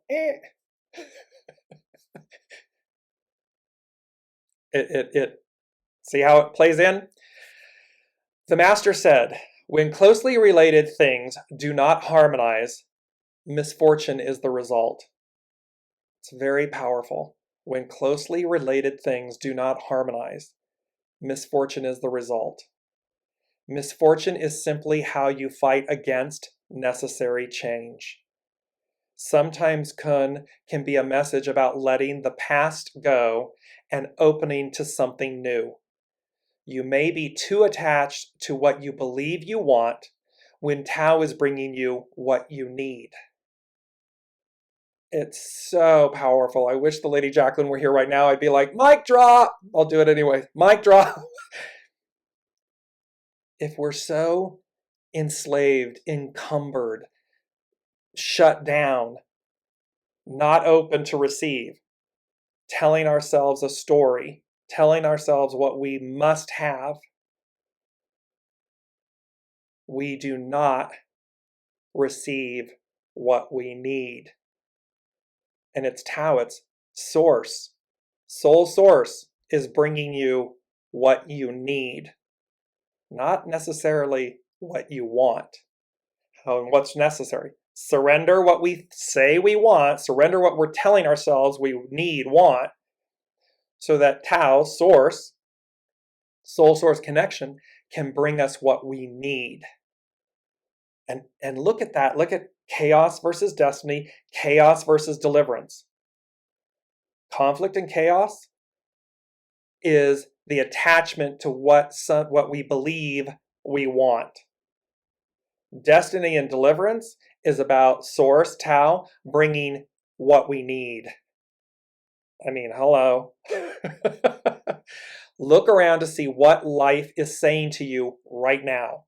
See how it plays in? The master said, when closely related things do not harmonize, misfortune is the result. It's very powerful. When closely related things do not harmonize, misfortune is the result. Misfortune is simply how you fight against necessary change. Sometimes Kun can be a message about letting the past go and opening to something new. You may be too attached to what you believe you want when Tao is bringing you what you need. It's so powerful. I wish the Lady Jaclyn were here right now. I'd be like, mic drop. I'll do it anyway. Mic drop. If we're so enslaved, encumbered, shut down, not open to receive, telling ourselves a story, telling ourselves what we must have, we do not receive what we need. And it's Tao, it's source. Soul source is bringing you what you need, not necessarily what you want. What's necessary? Surrender what we say we want, surrender what we're telling ourselves we need, want, so that Tao, source, soul source connection, can bring us what we need. And look at that. Look at chaos versus destiny, chaos versus deliverance. Conflict and chaos is the attachment to what we believe we want. Destiny and deliverance is about source, Tao, bringing what we need. I mean, hello. Look around to see what life is saying to you right now.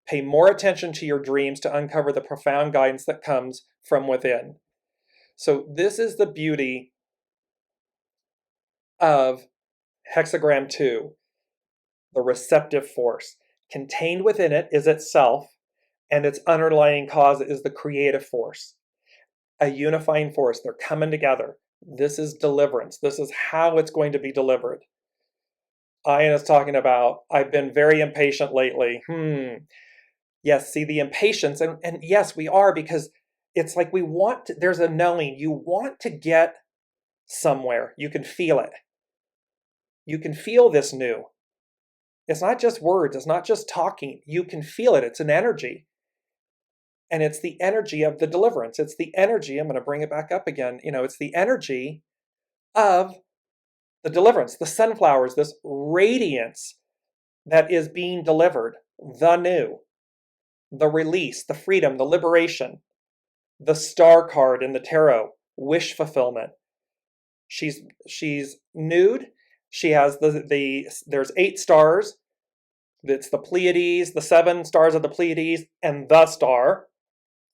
Pay more attention to your dreams to uncover the profound guidance that comes from within. So this is the beauty of hexagram 2, the receptive force. Contained within it is itself, and its underlying cause is the creative force. A unifying force. They're coming together. This is deliverance. This is how it's going to be delivered. Ian is talking about, I've been very impatient lately. Yes, see the impatience. And yes, we are, because it's like we want to, there's a knowing. You want to get somewhere. You can feel it. You can feel this new. It's not just words. It's not just talking. You can feel it. It's an energy. And it's the energy of the deliverance. It's the energy, I'm going to bring it back up again. It's the energy of the deliverance, the sunflowers, this radiance that is being delivered, the new, the release, the freedom, the liberation, the star card in the tarot, wish fulfillment. She's nude. She has there's 8 stars. It's the Pleiades, the 7 stars of the Pleiades, and the star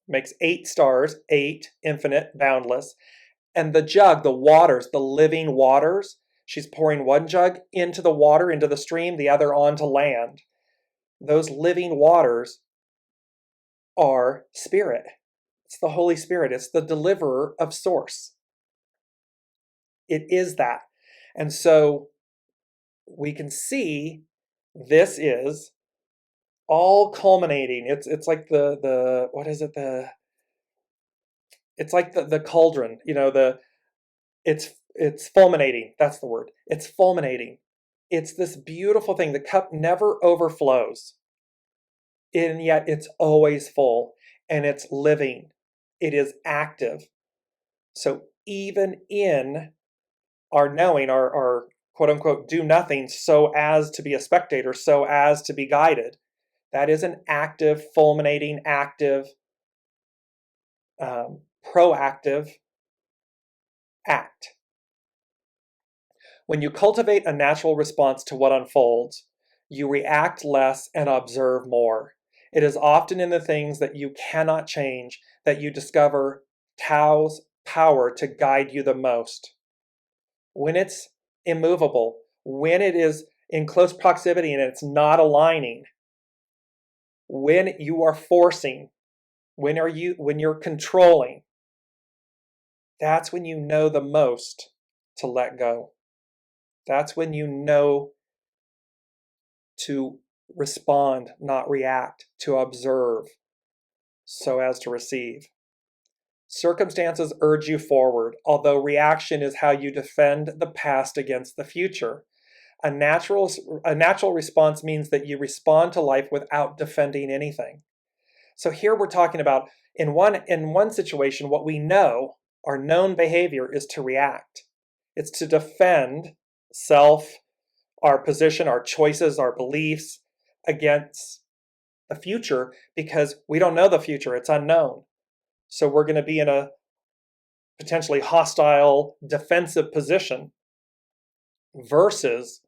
makes 8 stars, 8, infinite, boundless. And the jug, the waters, the living waters, she's pouring one jug into the water, into the stream, the other onto land. Those living waters are spirit. It's the Holy Spirit. It's the deliverer of source. It is that. And so we can see this is all culminating. It's like the what is it? It's like the cauldron, it's fulminating. That's the word. It's fulminating. It's this beautiful thing. The cup never overflows. And yet it's always full, and it's living. It is active. So even in our knowing, our quote unquote do nothing so as to be a spectator, so as to be guided, that is an active, fulminating, active, proactive act. When you cultivate a natural response to what unfolds, you react less and observe more. It is often in the things that you cannot change that you discover Tao's power to guide you the most. When it's immovable, when it is in close proximity and it's not aligning, when you are forcing, when you're controlling, that's when you know the most to let go. That's when you know to respond, not react, to observe so as to receive. Circumstances urge you forward, although reaction is how you defend the past against the future. A natural response means that you respond to life without defending anything. So here we're talking about, in one situation, what we know, our known behavior, is to react. It's to defend self, our position, our choices, our beliefs against the future, because we don't know the future. It's unknown. So we're going to be in a potentially hostile, defensive position, versus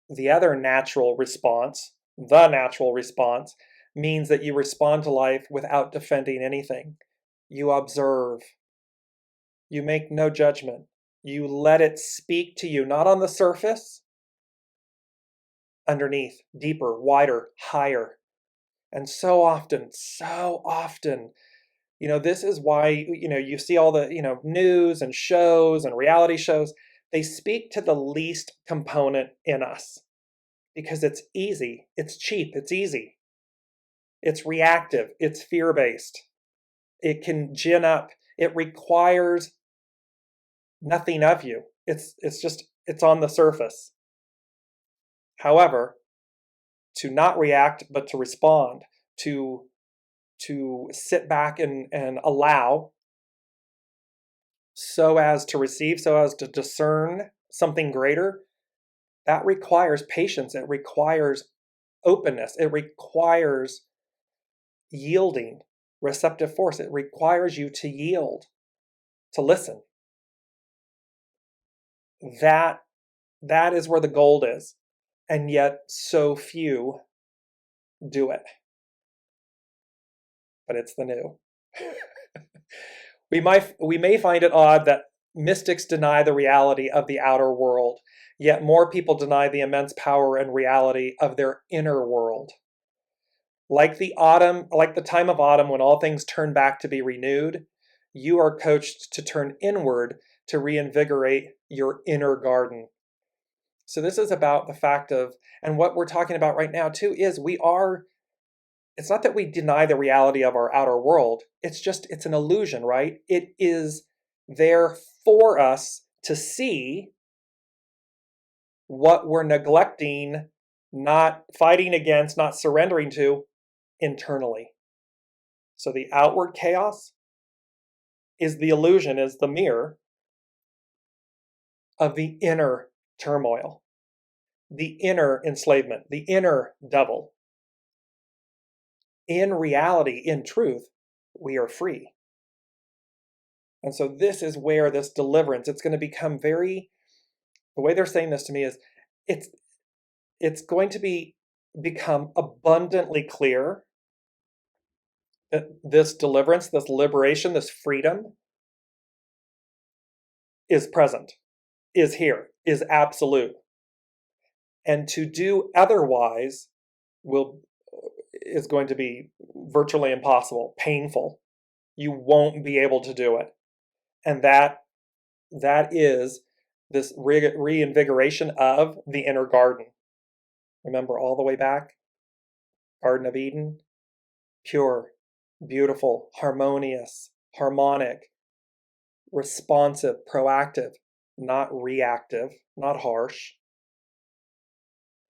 the other natural response. The natural response means that you respond to life without defending anything. You observe. You make no judgment. You let it speak to you, not on the surface, underneath, deeper, wider, higher. And so often, this is why, you see all the, news and shows and reality shows. They speak to the least component in us because it's easy, it's cheap, it's easy. It's reactive, it's fear-based. It can gin up. It requires nothing of you. It's on the surface. However, to not react, but to respond, to sit back and allow, so as to receive, so as to discern something greater, that requires patience. It requires openness. It requires yielding, receptive force. It requires you to yield, to listen. That is where the gold is. And yet so few do it. But it's the new. We may find it odd that mystics deny the reality of the outer world, yet more people deny the immense power and reality of their inner world. Like the time of autumn when all things turn back to be renewed, you are coached to turn inward to reinvigorate your inner garden. So this is about the fact of, and what we're talking about right now too, is it's not that we deny the reality of our outer world. It's an illusion, right? It is there for us to see what we're neglecting, not fighting against, not surrendering to internally. So the outward chaos is the illusion, is the mirror of the inner turmoil, the inner enslavement, the inner devil. In reality, in truth, we are free. And so this is where this deliverance, it's going to become the way they're saying this to me is, it's going to become abundantly clear that this deliverance, this liberation, this freedom is present, is here, is absolute. And to do otherwise is going to be virtually impossible, painful. You won't be able to do it. And that is this reinvigoration of the inner garden. Remember all the way back? Garden of Eden, pure, beautiful, harmonious, harmonic, responsive, proactive, not reactive, not harsh.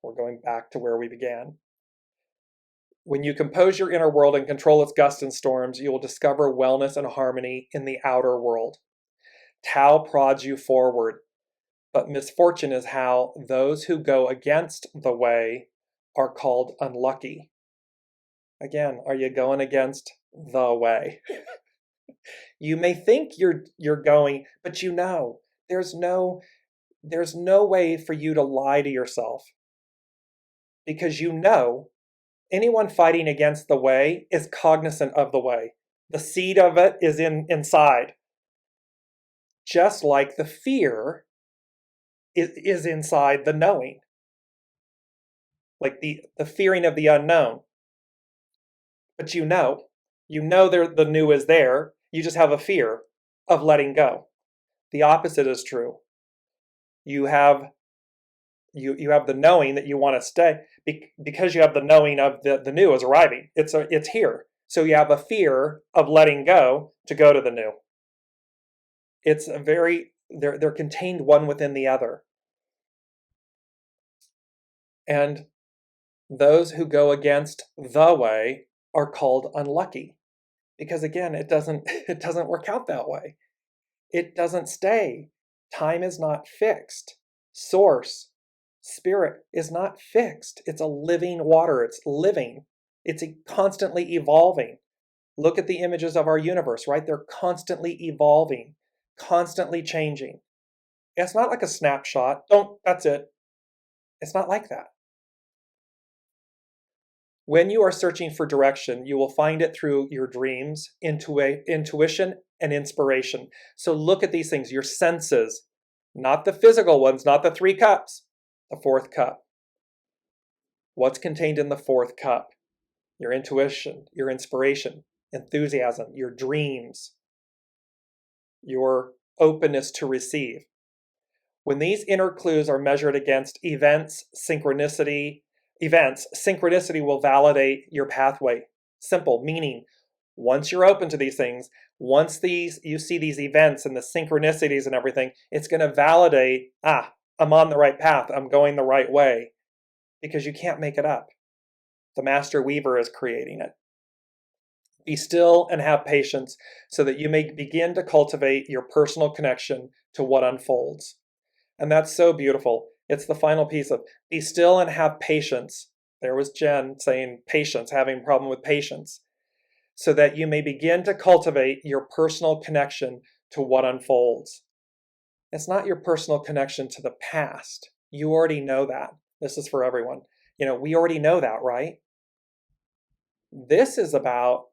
We're going back to where we began. When you compose your inner world and control its gusts and storms, you will discover wellness and harmony in the outer world. Tao prods you forward, but misfortune is how those who go against the way are called unlucky. Again, are you going against the way? You may think you're going, but there's no way for you to lie to yourself, because anyone fighting against the way is cognizant of the way. The seed of it is inside. Just like the fear is inside the knowing. Like the fearing of the unknown. But the new is there. You just have a fear of letting go. The opposite is true. You have the knowing that you want to stay, because you have the knowing of the new is arriving. It's here. So you have a fear of letting go to go to the new. It's they're contained one within the other. And those who go against the way are called unlucky, because again, it doesn't work out that way. It doesn't stay. Time is not fixed. Source, spirit is not fixed. It's a living water. It's living. It's constantly evolving. Look at the images of our universe, right? They're constantly evolving, constantly changing. It's not like a snapshot. That's it. It's not like that. When you are searching for direction, you will find it through your dreams, intuition, and inspiration. So look at these things, your senses, not the physical ones, not the 3 cups, the 4th cup. What's contained in the 4th cup? Your intuition, your inspiration, enthusiasm, your dreams, your openness to receive. When these inner clues are measured against events, synchronicity will validate your pathway. Simple, meaning once you're open to these things, once you see these events and the synchronicities and everything, it's going to validate, I'm on the right path, I'm going the right way, because you can't make it up. The Master Weaver is creating it. Be still and have patience so that you may begin to cultivate your personal connection to what unfolds. And that's so beautiful. It's the final piece of be still and have patience. There was Jen saying patience, having a problem with patience. So that you may begin to cultivate your personal connection to what unfolds. It's not your personal connection to the past. You already know that. This is for everyone. We already know that, right? This is about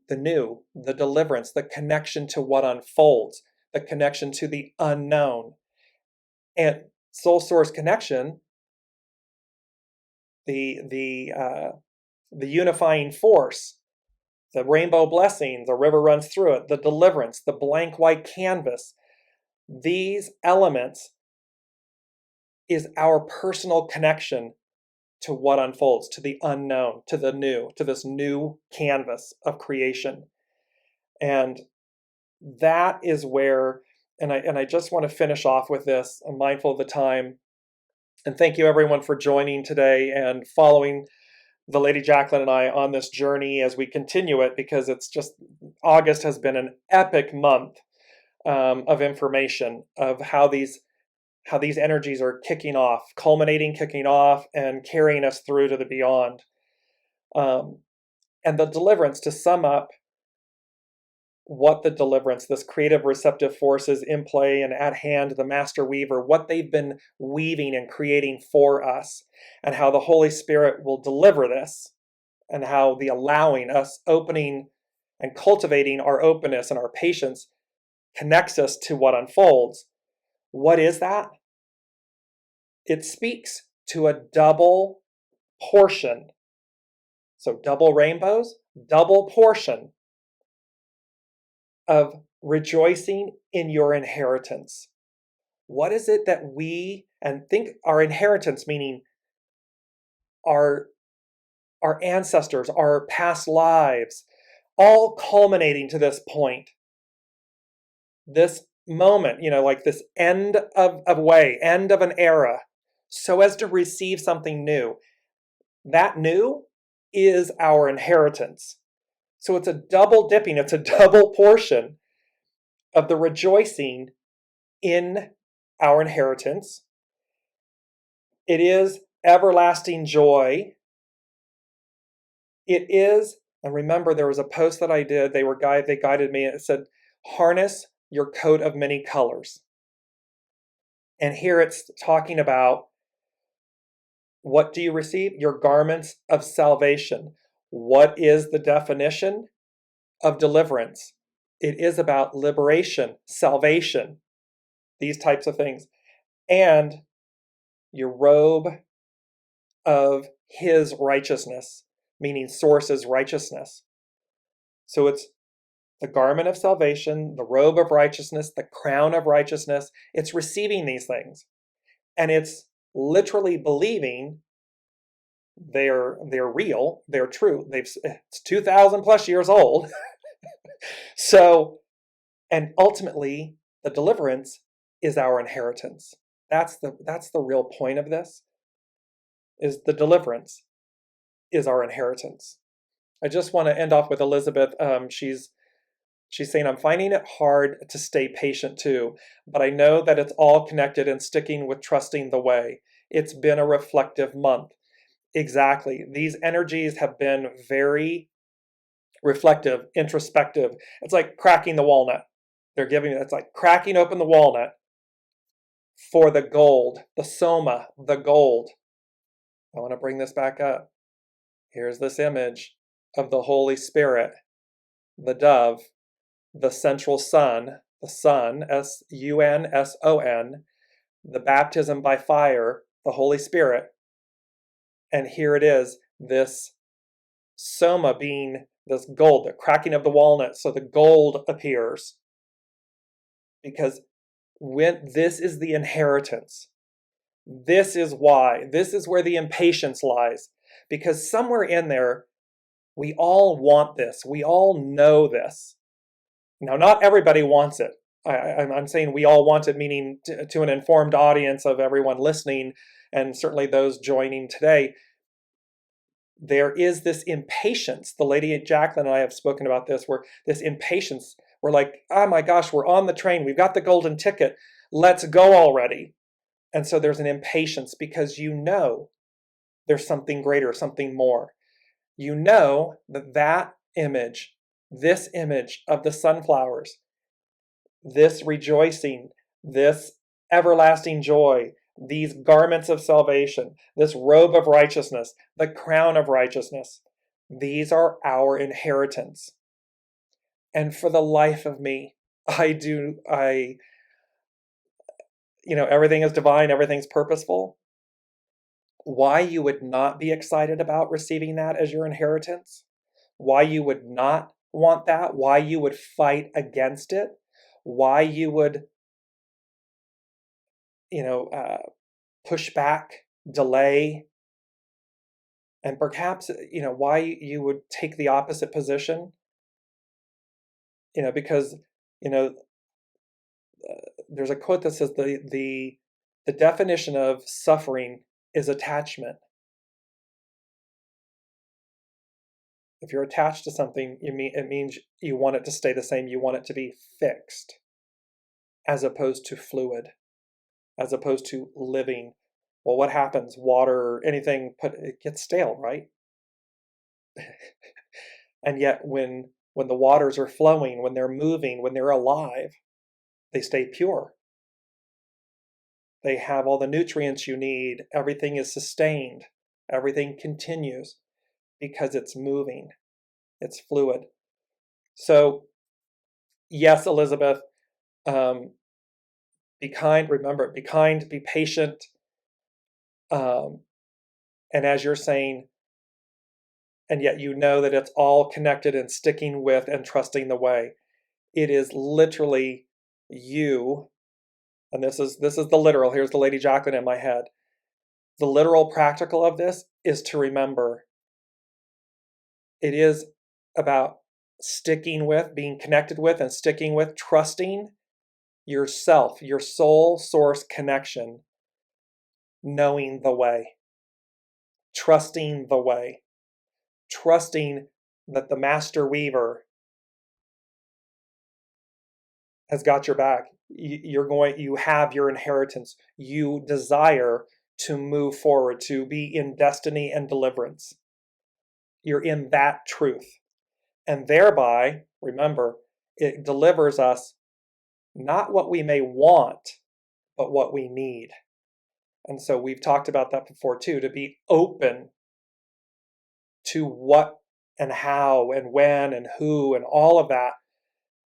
the new, the deliverance, the connection to what unfolds, the connection to the unknown. And soul source connection, the unifying force, the rainbow blessings, a river runs through it, the deliverance, the blank white canvas. These elements is our personal connection to what unfolds, to the unknown, to the new, to this new canvas of creation. And that is where, and I just want to finish off with this. I'm mindful of the time. And thank you everyone for joining today and following the Lady Jaclyn and I on this journey as we continue it, because it's just, August has been an epic month of information of how these energies are kicking off, culminating, kicking off, and carrying us through to the beyond. And the deliverance, to sum up what the deliverance, this creative receptive forces in play and at hand, the master weaver, what they've been weaving and creating for us, and how the Holy Spirit will deliver this, and how the allowing us, opening and cultivating our openness and our patience connects us to what unfolds. What is that? It speaks to a double portion. So double rainbows, double portion of rejoicing in your inheritance. What is it that we, and think our inheritance, meaning our ancestors, our past lives, all culminating to this point, this moment, like this end of way, end of an era, so as to receive something new. That new is our inheritance. So it's a double dipping, it's a double portion of the rejoicing in our inheritance. It is everlasting joy. It is, and remember, there was a post that I did, they guided me, and it said, harness your coat of many colors. And here it's talking about, what do you receive? Your garments of salvation. What is the definition of deliverance? It is about liberation, salvation, these types of things. And your robe of his righteousness, meaning source's righteousness. So it's the garment of salvation, the robe of righteousness, the crown of righteousness. It's receiving these things. And it's literally believing they're real, they're true. It's 2,000 plus years old. So, and ultimately, the deliverance is our inheritance. That's the real point of this, is the deliverance is our inheritance. I just want to end off with Elizabeth. She's saying, I'm finding it hard to stay patient too, but I know that it's all connected and sticking with trusting the way. It's been a reflective month. Exactly. These energies have been very reflective, introspective. It's like cracking the walnut. It's like cracking open the walnut for the gold, the soma, the gold. I want to bring this back up. Here's this image of the Holy Spirit, the dove, the central sun, the sun, S-U-N-S-O-N, the baptism by fire, the Holy Spirit. And here it is, this soma being this gold, the cracking of the walnut, so the gold appears. Because when this is the inheritance, this is why, this is where the impatience lies. Because somewhere in there, we all want this. We all know this. Now, not everybody wants it. I'm saying we all want it, meaning to an informed audience of everyone listening, and certainly those joining today. There is this impatience. The Lady Jaclyn and I have spoken about this, where this impatience, we're like, oh my gosh, we're on the train. We've got the golden ticket. Let's go already. And so there's an impatience because you know there's something greater, something more. You know that image, this image of the sunflowers, this rejoicing, this everlasting joy, these garments of salvation, this robe of righteousness, the crown of righteousness, these are our inheritance. And for the life of me, everything is divine, everything's purposeful. Why you would not be excited about receiving that as your inheritance? why you would not want that, why you would fight against it, why you would, push back, delay, and perhaps, why you would take the opposite position, because, there's a quote that says the definition of suffering is attachment. If you're attached to something, it means you want it to stay the same. You want it to be fixed, as opposed to fluid, as opposed to living. Well, what happens? Water, anything, it gets stale, right? And yet when the waters are flowing, when they're moving, when they're alive, they stay pure. They have all the nutrients you need. Everything is sustained. Everything continues because it's moving. It's fluid. So, yes, Elizabeth, be kind. Remember, be kind, be patient. And as you're saying, and yet you know that it's all connected and sticking with and trusting the way. It is literally you, and this is the literal. Here's the Lady Jaclyn in my head. The literal practical of this is to remember. It is about sticking with, being connected with, and sticking with, trusting yourself, your soul source connection, knowing the way, trusting the way, trusting that the master weaver has got your back. You have your inheritance. You desire to move forward, to be in destiny and deliverance. You're in that truth. And thereby, remember, it delivers us not what we may want, but what we need. And so we've talked about that before too, to be open to what and how and when and who and all of that,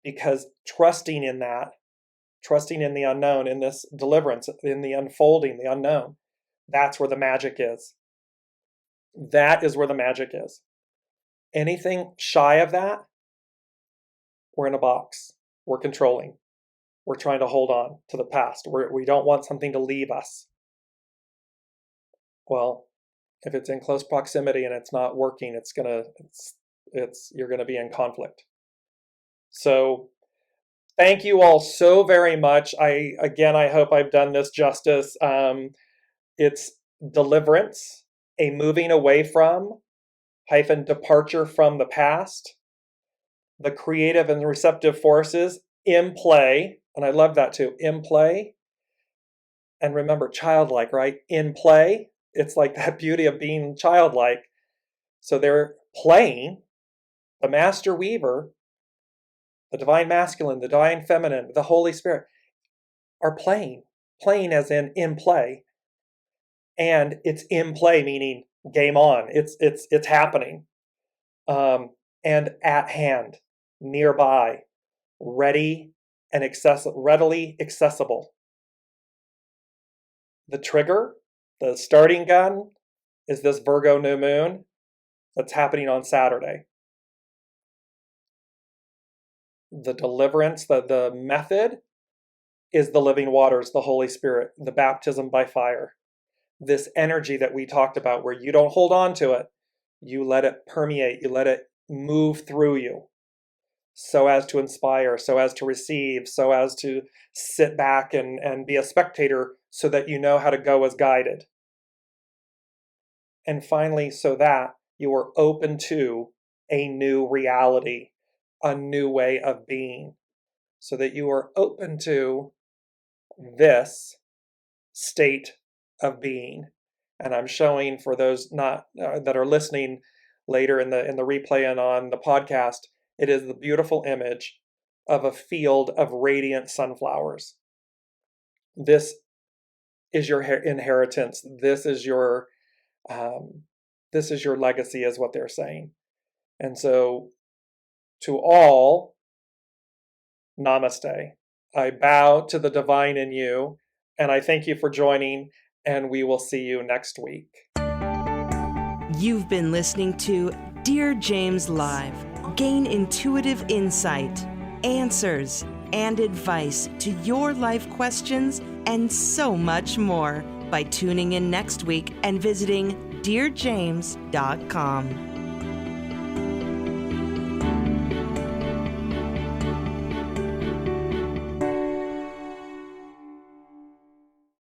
because trusting in that, trusting in the unknown, in this deliverance, in the unfolding, the unknown, that's where the magic is. That is where the magic is. Anything shy of that, we're in a box. We're controlling. We're trying to hold on to the past. We don't want something to leave us. Well, if it's in close proximity and it's not working, you're gonna be in conflict. So thank you all so very much. I hope I've done this justice. It's deliverance, a moving away from, departure from the past, the creative and receptive forces in play. And I love that too, in play. And remember, childlike, right? In play. It's like that beauty of being childlike. So they're playing, the master weaver, the divine masculine, the divine feminine, the Holy Spirit are playing as in play. And it's in play, meaning game on. It's happening. And at hand, nearby, ready and readily accessible. The trigger, the starting gun, is this Virgo new moon that's happening on Saturday. The deliverance, the method, is the living waters, the Holy Spirit, the baptism by fire. This energy that we talked about, where you don't hold on to it, you let it permeate, you let it move through you, so as to inspire, so as to receive, so as to sit back and be a spectator, so that you know how to go as guided. And finally, so that you are open to a new reality, a new way of being, so that you are open to this state of being. And I'm showing, for those not that are listening later in the replay and on the podcast, it is the beautiful image of a field of radiant sunflowers. This is your inheritance. This is your legacy, is what they're saying. And so, to all, namaste. I bow to the divine in you, and I thank you for joining, and we will see you next week. You've been listening to Dear James Live. Gain intuitive insight, answers, and advice to your life questions and so much more by tuning in next week and visiting DearJames.com.